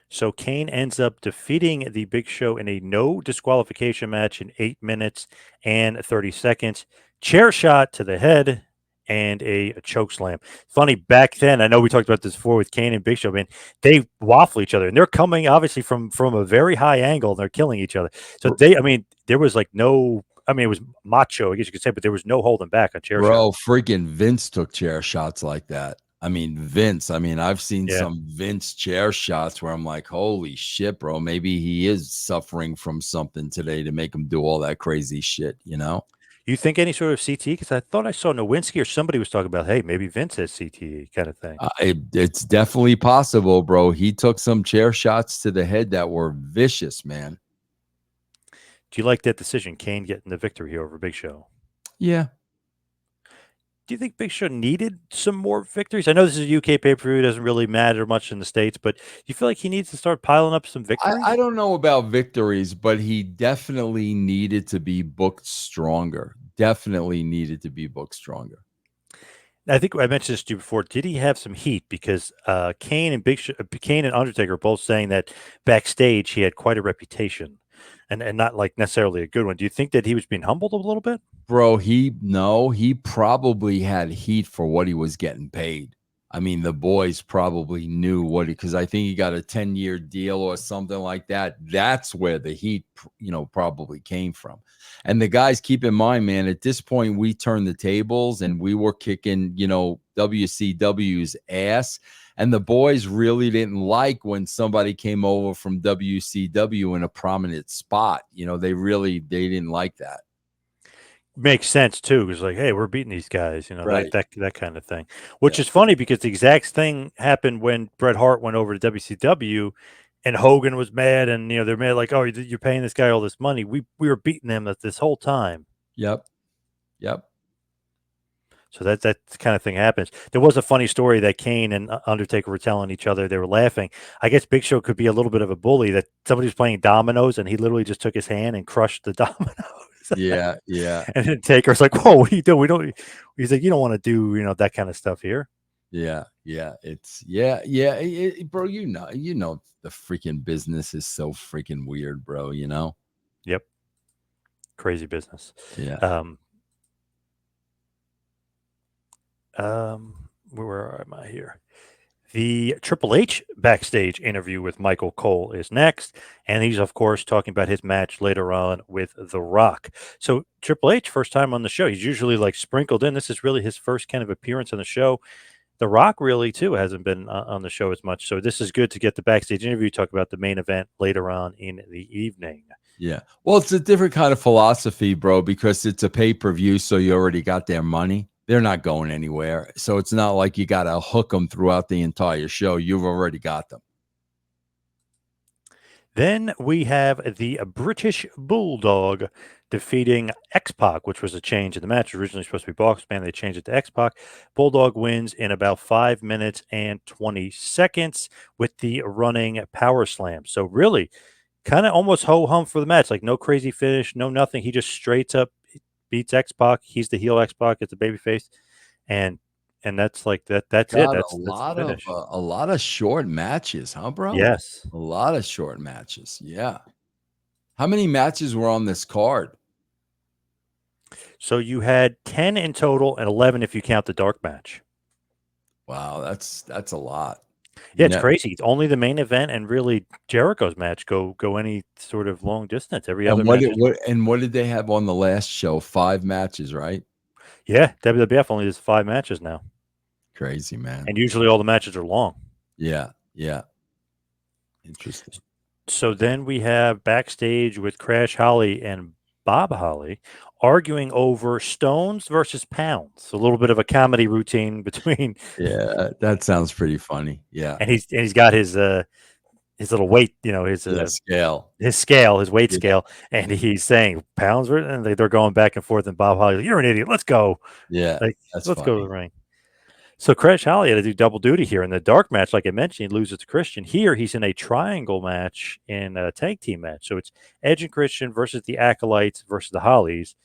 So Kane ends up defeating the Big Show in a no disqualification match in 8 minutes and 30 seconds. Chair shot to the head and a choke slam. Funny, back then, I know we talked about this before with Kane and Big Show, man, they waffle each other and they're coming obviously from a very high angle and they're killing each other. So I mean, there was like no, I mean, it was macho, I guess you could say, but there was no holding back on chair Bro, shots. freaking Vince took chair shots like that. I mean, Vince, I mean, I've seen Yeah. some Vince chair shots where I'm like, holy shit, bro. Maybe he is suffering from something today to make him do all that crazy shit, you know? You think any sort of CTE? Because I thought I saw Nowinski or somebody was talking about, hey, maybe Vince has CTE kind of thing. It's definitely possible, bro. He took some chair shots to the head that were vicious, man. Do you like that decision, Kane getting the victory here over Big Show? Yeah. Do you think Big Show needed some more victories? I know this is a UK pay per view; doesn't really matter much in the states, but do you feel like he needs to start piling up some I victories? don't know about victories, but he definitely needed to be booked stronger. Definitely needed to be booked stronger. I think I mentioned this to you before. Did he have some heat? Because Kane and Undertaker are both saying that backstage he had quite a reputation, and not like necessarily a good one. Do you think that he was being humbled a little bit? Bro, he probably had heat for what he was getting paid. I mean, the boys probably knew what because I think he got a 10-year deal or something like that. That's where the heat, probably came from. And the guys, keep in mind, man, at this point, we turned the tables and we were kicking, WCW's ass. And the boys really didn't like when somebody came over from WCW in a prominent spot. They didn't like that. Makes sense too. It's like, hey, we're beating these guys, that Right. that kind of thing. Yeah. Which is funny because the exact thing happened when Bret Hart went over to WCW, and Hogan was mad, and they're mad like, oh, you're paying this guy all this money. We were beating them this whole time. Yep. Yep. So that kind of thing happens. There was a funny story that Kane and Undertaker were telling each other. They were laughing. I guess Big Show could be a little bit of a bully. That somebody was playing dominoes, and he literally just took his hand and crushed the dominoes. Yeah. Yeah. And then Taker's like, "Whoa, what are you doing? We don't." He's like, "You don't want to do, that kind of stuff here." Yeah. Yeah. Yeah. Bro, the freaking business is so freaking weird, bro. Yep, crazy business. Yeah. Um, where am I here? The Triple H backstage interview with Michael Cole is next, and he's of course talking about his match later on with The Rock. So Triple H, first time on the show. He's usually like sprinkled in. This is really his first kind of appearance on the show. The Rock really too hasn't been on the show as much, so this is good to get the backstage interview. Talk about the main event later on in the evening. Yeah. Well, it's a different kind of philosophy, bro, because it's a pay-per-view, so you already got their money. They're not going anywhere. So it's not like you got to hook them throughout the entire show. You've already got them. Then we have the British Bulldog defeating X-Pac, which was a change in the match. Originally supposed to be Boxman. They changed it to X-Pac. Bulldog wins in about 5 minutes and 20 seconds with the running power slam. So really kind of almost ho-hum for the match. Like no crazy finish, no nothing. He just straight up beats X-Pac. He's the heel X-Pac. It's a babyface. And that's like that. That's it. Got That's the finish. a lot of short matches, huh, bro? Yes. A lot of short matches. Yeah. How many matches were on this card? So you had 10 in total and 11 if you count the dark match. Wow, that's a lot. Yeah, it's crazy. It's only the main event and really Jericho's match go any sort of long distance. Every other And match is what did they have on the last show? 5 matches, right? yeah. WWF only does 5 matches now, Crazy, man. and usually all the matches are long. Yeah, yeah. Interesting. So then we have backstage with Crash Holly and Bob Holly arguing over stones versus pounds. A little bit of a comedy routine between, Yeah, that sounds pretty funny. Yeah. and he's got his little weight, Yeah, scale. his scale, his weight Yeah, scale, and he's saying pounds, and they're going back and forth. And Bob Holly, like, you're an idiot. Let's go. yeah, Like, that's let's go to funny. the ring. So Crash Holly had to do double duty here in the dark match. Like I mentioned, he loses to Christian. Here, he's in a triangle match in a tag team match. So it's Edge and Christian versus the Acolytes versus the Hollies,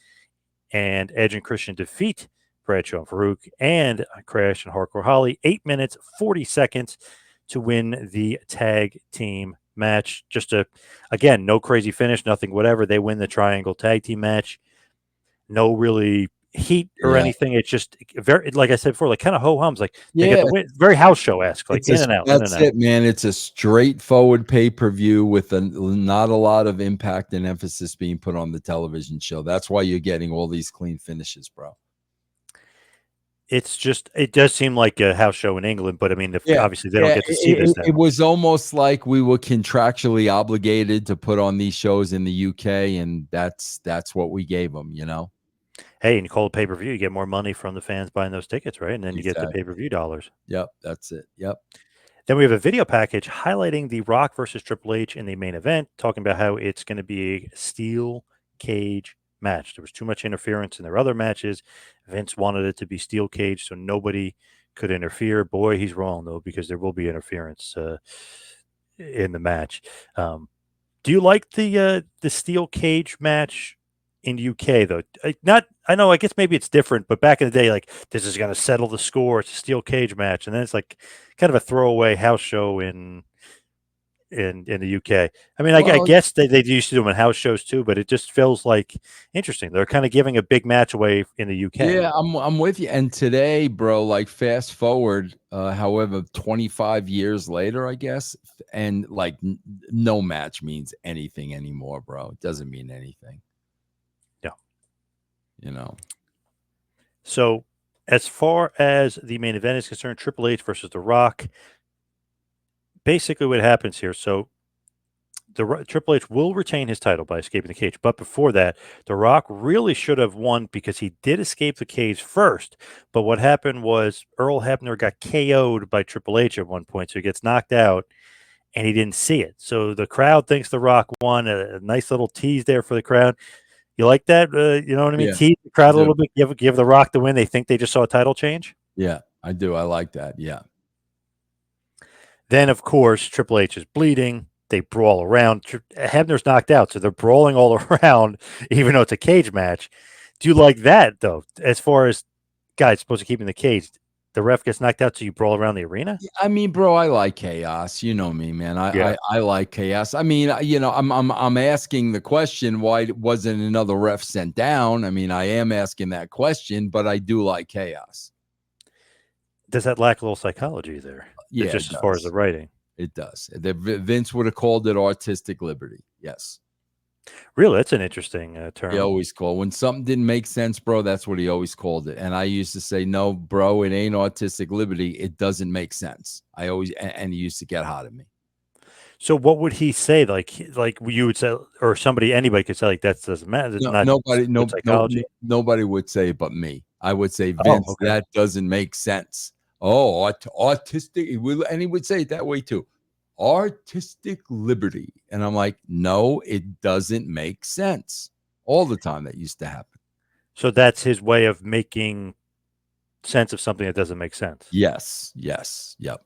and Edge and Christian defeat Bradshaw and Farouk and Crash and Hardcore Holly 8 minutes 40 seconds to win the tag team match. Just again, no crazy finish, nothing, whatever. They win the triangle tag team match. No really heat or Yeah. anything. It's just very, like I said before, like kind of ho hums. Like they get Yeah. the win, very house show esque, like in and out, in and That's out. it, man. It's a straightforward pay-per-view with not a lot of impact and emphasis being put on the television show. That's why you're getting all these clean finishes, bro. It's just, it does seem like a house show in England, but I mean, Yeah. obviously they don't get to see this. It was almost like we were contractually obligated to put on these shows in the UK, and that's what we gave them, you know? Hey, and you call it pay per view, you get more money from the fans buying those tickets, right? And then you get the Exactly. pay per view dollars. Yep, that's it. Yep. Then we have a video package highlighting The Rock versus Triple H in the main event, talking about how it's going to be a steel cage match. There was too much interference in their other matches. Vince wanted it to be steel cage so nobody could interfere. Boy, he's wrong, though, because there will be interference in the match. Do you like the steel cage match in UK though? I know. I guess maybe it's different, but back in the day, like this is going to settle the score. It's a steel cage match, and then it's like kind of a throwaway house show in the UK. I mean, I Well, guess they used to do them in house shows too, but it just feels like interesting. They're kind of giving a big match away in the UK. yeah, I'm with you. And today, bro, like fast forward, however, 25 years later, I guess, and like no match means anything anymore, bro. It doesn't mean anything. Yeah. You know. So as far as the main event is concerned, Triple H versus The Rock. Basically, what happens here. So Triple H will retain his title by escaping the cage. But before that, The Rock really should have won because he did escape the cage first. But what happened was Earl Hebner got KO'd by Triple H at one point. So he gets knocked out and he didn't see it. So the crowd thinks The Rock won. A nice little tease there for the crowd. You like that? You know what I mean? Yeah, Tease the crowd a little bit. Give The Rock the win. They think they just saw a title change. Yeah, I do. I like that. Yeah. Then, of course, Triple H is bleeding. They brawl around. Hebner's knocked out, so they're brawling all around, even though it's a cage match. Do you like that, though? As far as guys supposed to keep in the cage, the ref gets knocked out, so you brawl around the arena? I mean, bro, I like chaos. You know me, man. I like chaos. I mean, you know, I'm asking the question, why wasn't another ref sent down? I mean, I am asking that question, but I do like chaos. Does that lack a little psychology there? Yeah, just as far as the writing. It does. Vince would have called it artistic liberty. Yes. Really, that's an interesting term. He always called when something didn't make sense, bro. That's what he always called it. And I used to say, no, bro, it ain't artistic liberty. It doesn't make sense. And he used to get hot at me. So what would he say? Like you would say, or anybody could say, like that doesn't matter. It's not psychology. Nobody would say it but me. I would say, Vince, okay. That doesn't make sense. Oh, artistic. And he would say it that way too. Artistic liberty. And I'm like, no, it doesn't make sense. All the time that used to happen. So that's his way of making sense of something that doesn't make sense. Yes. Yep.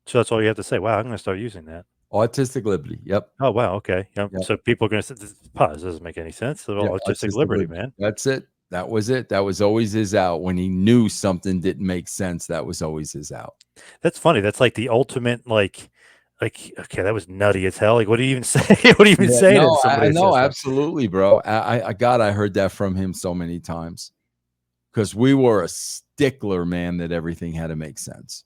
So that's all you have to say. Wow, I'm going to start using that. Artistic liberty. Yep. Oh, wow. Okay. Yep. Yep. So people are going to say, pause. Doesn't make any sense. So artistic liberty, man. That's it. That was it. That was always his out. When he knew something didn't make sense, that was always his out. That's funny. That's like the ultimate, like, okay, that was nutty as hell. Like, what do you even say? What do you even say to somebody? No, absolutely, bro. I heard that from him so many times because we were a stickler, man, that everything had to make sense.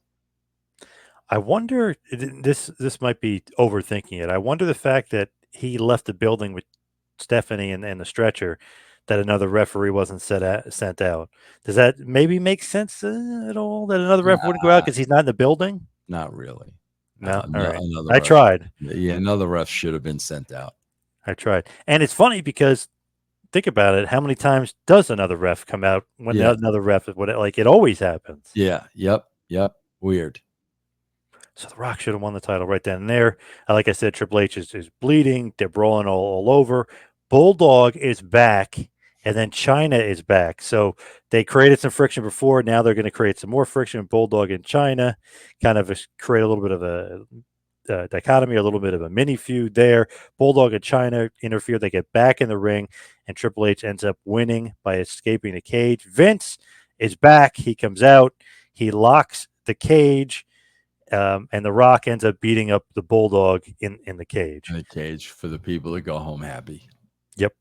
I wonder, this might be overthinking it. I wonder the fact that he left the building with Stephanie and the stretcher, that another referee wasn't sent out. Does that maybe make sense at all? That another ref wouldn't go out because he's not in the building? Not really. No. All right. Another I ref. tried. Yeah, another ref should have been sent out. I tried. And it's funny because think about it. How many times does another ref come out when another ref is like it always happens? Yeah. Yep. Weird. So The Rock should have won the title right then and there. Like I said, Triple H is bleeding. They're brawling all over. Bulldog is back, and then China is back. So they created some friction before. Now they're going to create some more friction. Bulldog and China kind of create a little bit of a dichotomy, a little bit of a mini feud there. Bulldog and China interfere. They get back in the ring, and Triple H ends up winning by escaping the cage. Vince is back. He comes out. He locks the cage. And The Rock ends up beating up the Bulldog in the cage. In the cage for the people to go home happy. Yep.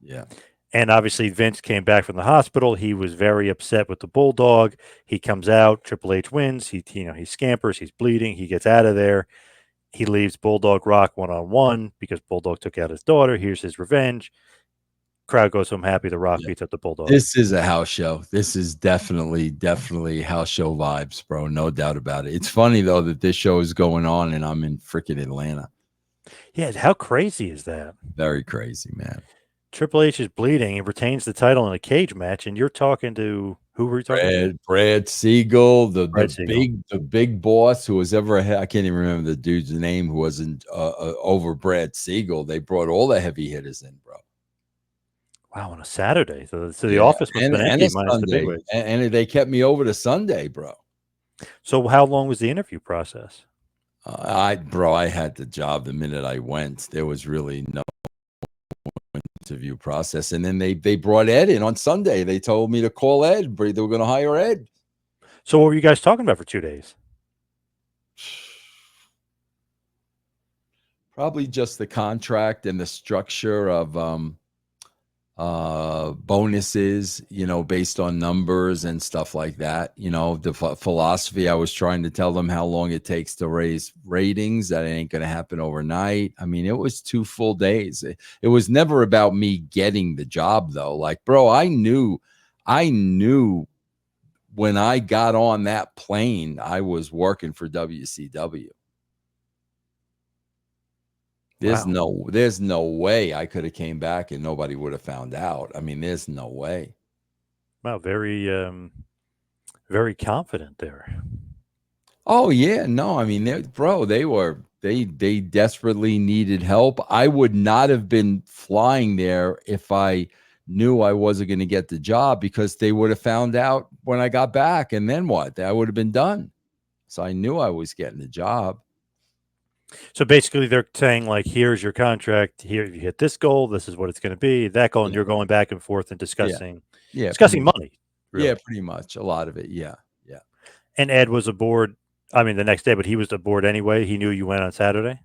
Yeah. And obviously Vince came back from the hospital. He was very upset with the Bulldog. He comes out. Triple H wins. He scampers. He's bleeding. He gets out of there. He leaves Bulldog Rock one-on-one because Bulldog took out his daughter. Here's his revenge. Crowd goes home happy. The Rock beats up the Bulldog. This is a house show. This is definitely house show vibes, bro. No doubt about it. It's funny though that this show is going on and I'm in freaking Atlanta. Yeah, how crazy is that? Very crazy, man. Triple H is bleeding and retains the title in a cage match, and you're talking to who were you talking to? Brad Siegel, the big boss who was ever I can't even remember the dude's name who wasn't over Brad Siegel. They brought all the heavy hitters in, bro. Wow, on a Saturday. So the office must have been empty minus the big wigs. And they kept me over to Sunday, bro. So how long was the interview process? I had the job the minute I went. There was really no interview process. And then they brought Ed in on Sunday. They told me to call Ed. They were going to hire Ed. So what were you guys talking about for 2 days? Probably just the contract and the structure of bonuses, based on numbers and stuff like that. The philosophy. I was trying to tell them how long it takes to raise ratings. That ain't going to happen overnight. I mean, it was 2 full days. It was never about me getting the job though. Like, bro, I knew when I got on that plane, I was working for WCW. There's no way I could have came back and nobody would have found out. I mean, there's no way. Wow, very, very confident there. Oh yeah, no, I mean, they desperately needed help. I would not have been flying there if I knew I wasn't going to get the job because they would have found out when I got back, and then what? I would have been done. So I knew I was getting the job. So basically, they're saying like, "Here's your contract. Here, you hit this goal. This is what it's going to be. That goal, and you're going back and forth and discussing, discussing money. Really. Yeah, pretty much a lot of it. Yeah. And Ed was aboard. I mean, the next day, but he was aboard anyway. He knew you went on Saturday.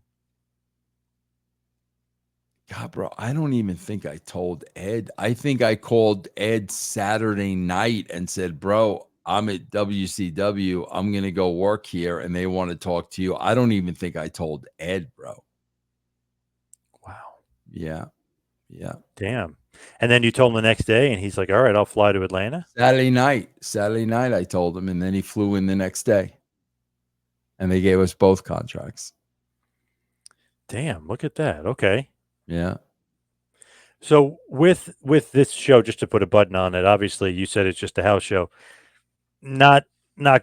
God, bro, I don't even think I told Ed. I think I called Ed Saturday night and said, "Bro, I'm at WCW. I'm going to go work here and they want to talk to you." I don't even think I told Ed, bro. Wow. Yeah. Damn. And then you told him the next day and he's like, "All right, I'll fly to Atlanta." Saturday night I told him, and then he flew in the next day. And they gave us both contracts. Damn, look at that. Okay. Yeah. So with this show, just to put a button on it, obviously you said it's just a house show. Not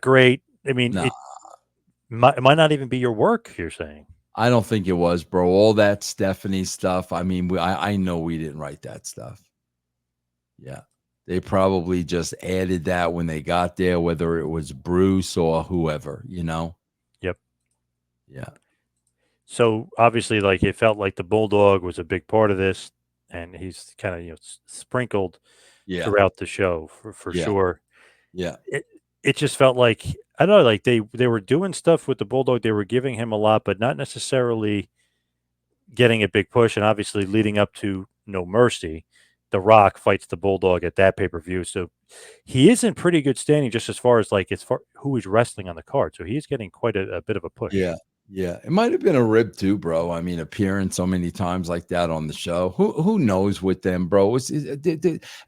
great. I mean, it might not even be your work, you're saying. I don't think it was, bro. All that Stephanie stuff. I mean, I know we didn't write that stuff. Yeah. They probably just added that when they got there, whether it was Bruce or whoever, Yep. Yeah. So obviously, like, it felt like the Bulldog was a big part of this, and he's kind of sprinkled throughout the show for sure. Yeah. It just felt like, I don't know, like they were doing stuff with the Bulldog. They were giving him a lot, but not necessarily getting a big push. And obviously, leading up to No Mercy, The Rock fights the Bulldog at that pay-per-view. So he is in pretty good standing just as far as who he's wrestling on the card. So he is getting quite a bit of a push. Yeah. Yeah. It might have been a rib too, bro. I mean, appearing so many times like that on the show. Who knows with them, bro?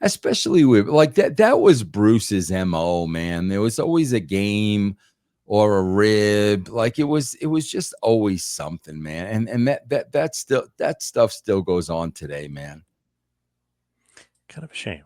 Especially with like that was Bruce's MO, man. There was always a game or a rib. Like it was just always something, man. And that stuff still goes on today, man. Kind of a shame.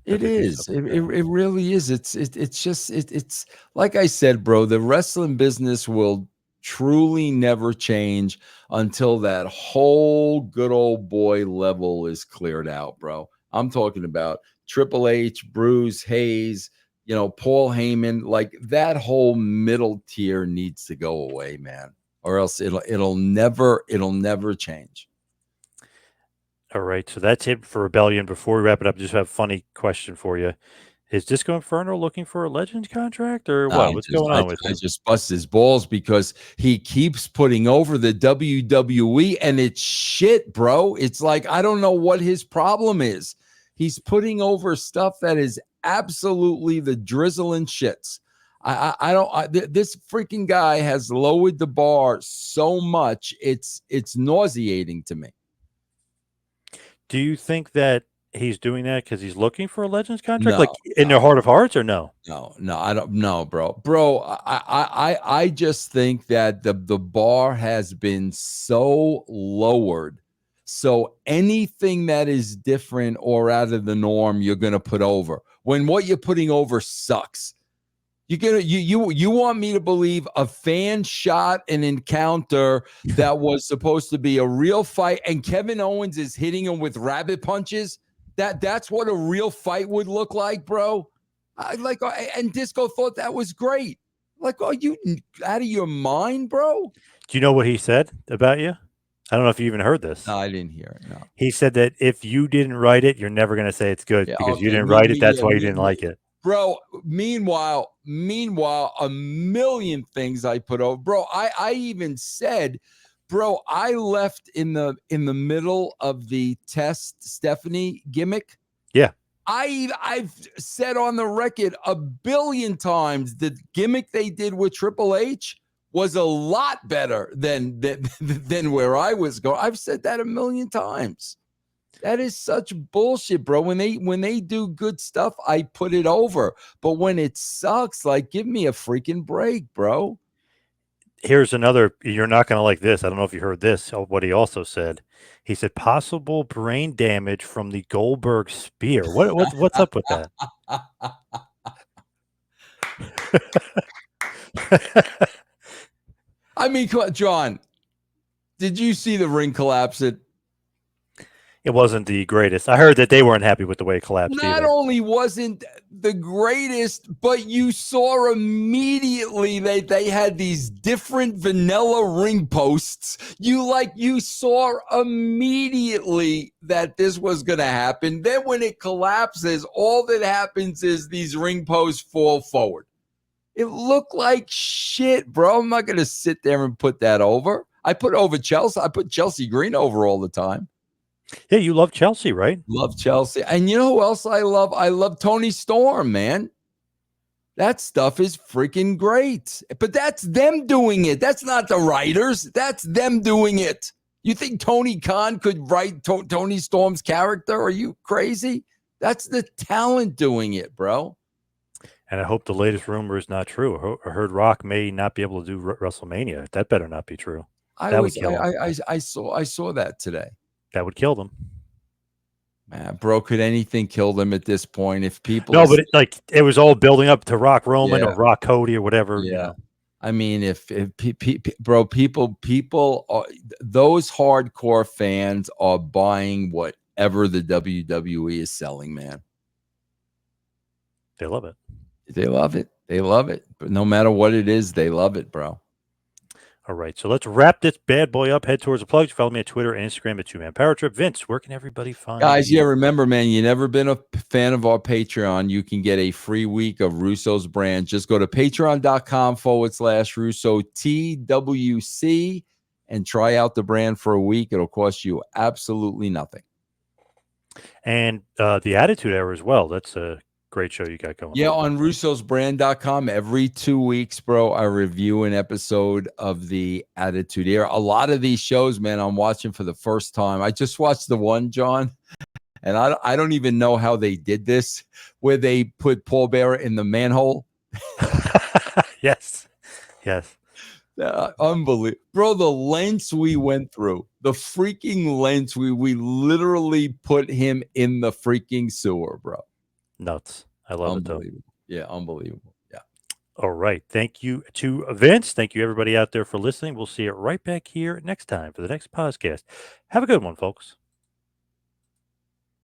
It is. It really is. It's like I said, bro, the wrestling business will truly never change until that whole good old boy level is cleared out, bro. I'm talking about Triple H, Bruce, Hayes, Paul Heyman, like that whole middle tier needs to go away, man, or else it'll never change. All right, so that's it for Rebellion. Before we wrap it up, just have a funny question for you. Is Disco Inferno looking for a Legends contract or what? What's going on with him? I just bust his balls because he keeps putting over the WWE and it's shit, bro. It's like, I don't know what his problem is. He's putting over stuff that is absolutely the drizzle and shits. This freaking guy has lowered the bar so much. It's nauseating to me. Do you think that he's doing that because he's looking for a Legends contract, in their heart of hearts, or no? No, I don't know, bro. I just think that the bar has been so lowered. So anything that is different or out of the norm, you're gonna put over. When what you're putting over sucks. You want me to believe a fan shot an encounter that was supposed to be a real fight, and Kevin Owens is hitting him with rabbit punches? That's what a real fight would look like, bro. And Disco thought that was great. Like, are you out of your mind, bro? Do you know what he said about you? I don't know if you even heard this. No, I didn't hear it. No. He said that if you didn't write it, you're never going to say it's good because you didn't write it. That's why you didn't like it. Bro, meanwhile, a million things I put over. Bro, I even said, bro, I left in the middle of the Test Stephanie gimmick. Yeah. I've said on the record a billion times the gimmick they did with Triple H was a lot better than where I was going. I've said that a million times. That is such bullshit, bro. When they do good stuff, I put it over. But when it sucks, like, give me a freaking break, bro. Here's another. You're not going to like this. I don't know if you heard this. What he also said. He said possible brain damage from the Goldberg spear. What's up with that? I mean, John, did you see the ring collapse? It wasn't the greatest. I heard that they weren't happy with the way it collapsed. Not only wasn't the greatest, but you saw immediately they had these different vanilla ring posts. You saw immediately that this was going to happen. Then when it collapses, all that happens is these ring posts fall forward. It looked like shit, bro. I'm not going to sit there and put that over. I put over Chelsea. I put Chelsea Green over all the time. Yeah, you love Chelsea, right? Love Chelsea. And you know who else I love? I love Tony Storm, man. That stuff is freaking great. But that's them doing it. That's not the writers. That's them doing it. You think Tony Khan could write Tony Storm's character? Are you crazy? That's the talent doing it, bro. And I hope the latest rumor is not true. I heard Rock may not be able to do WrestleMania. That better not be true. I saw that today. That would kill them. Man, bro, could anything kill them at this point? If people but it was all building up to Rock Roman or Rock Cody or whatever. Yeah. You know. I mean, if people are, those hardcore fans are buying whatever the WWE is selling, man. They love it. They love it. They love it. But no matter what it is, they love it, bro. All right, so let's wrap this bad boy up. Head towards the plugs. Follow me on Twitter and Instagram at 2Man Power Trip. Vince, where can everybody find guys? you? Yeah, remember, man, you never been a fan of our Patreon. You can get a free week of Russo's brand. Just go to patreon.com/Russo TWC and try out the brand for a week. It'll cost you absolutely nothing. and the Attitude Era as well. That's a great show you got going. Yeah, on russosbrand.com every 2 weeks, bro, I review an episode of the Attitude Era. A lot of these shows, man, I'm watching for the first time. I just watched the one, John, and I don't even know how they did this, where they put Paul Bearer in the manhole. Yes. Unbelievable, bro. The lengths we went through, the freaking lengths we literally put him in the freaking sewer, bro. Nuts. I love it, though. Yeah, unbelievable. Yeah. All right. Thank you to Vince. Thank you, everybody out there, for listening. We'll see you right back here next time for the next podcast. Have a good one, folks.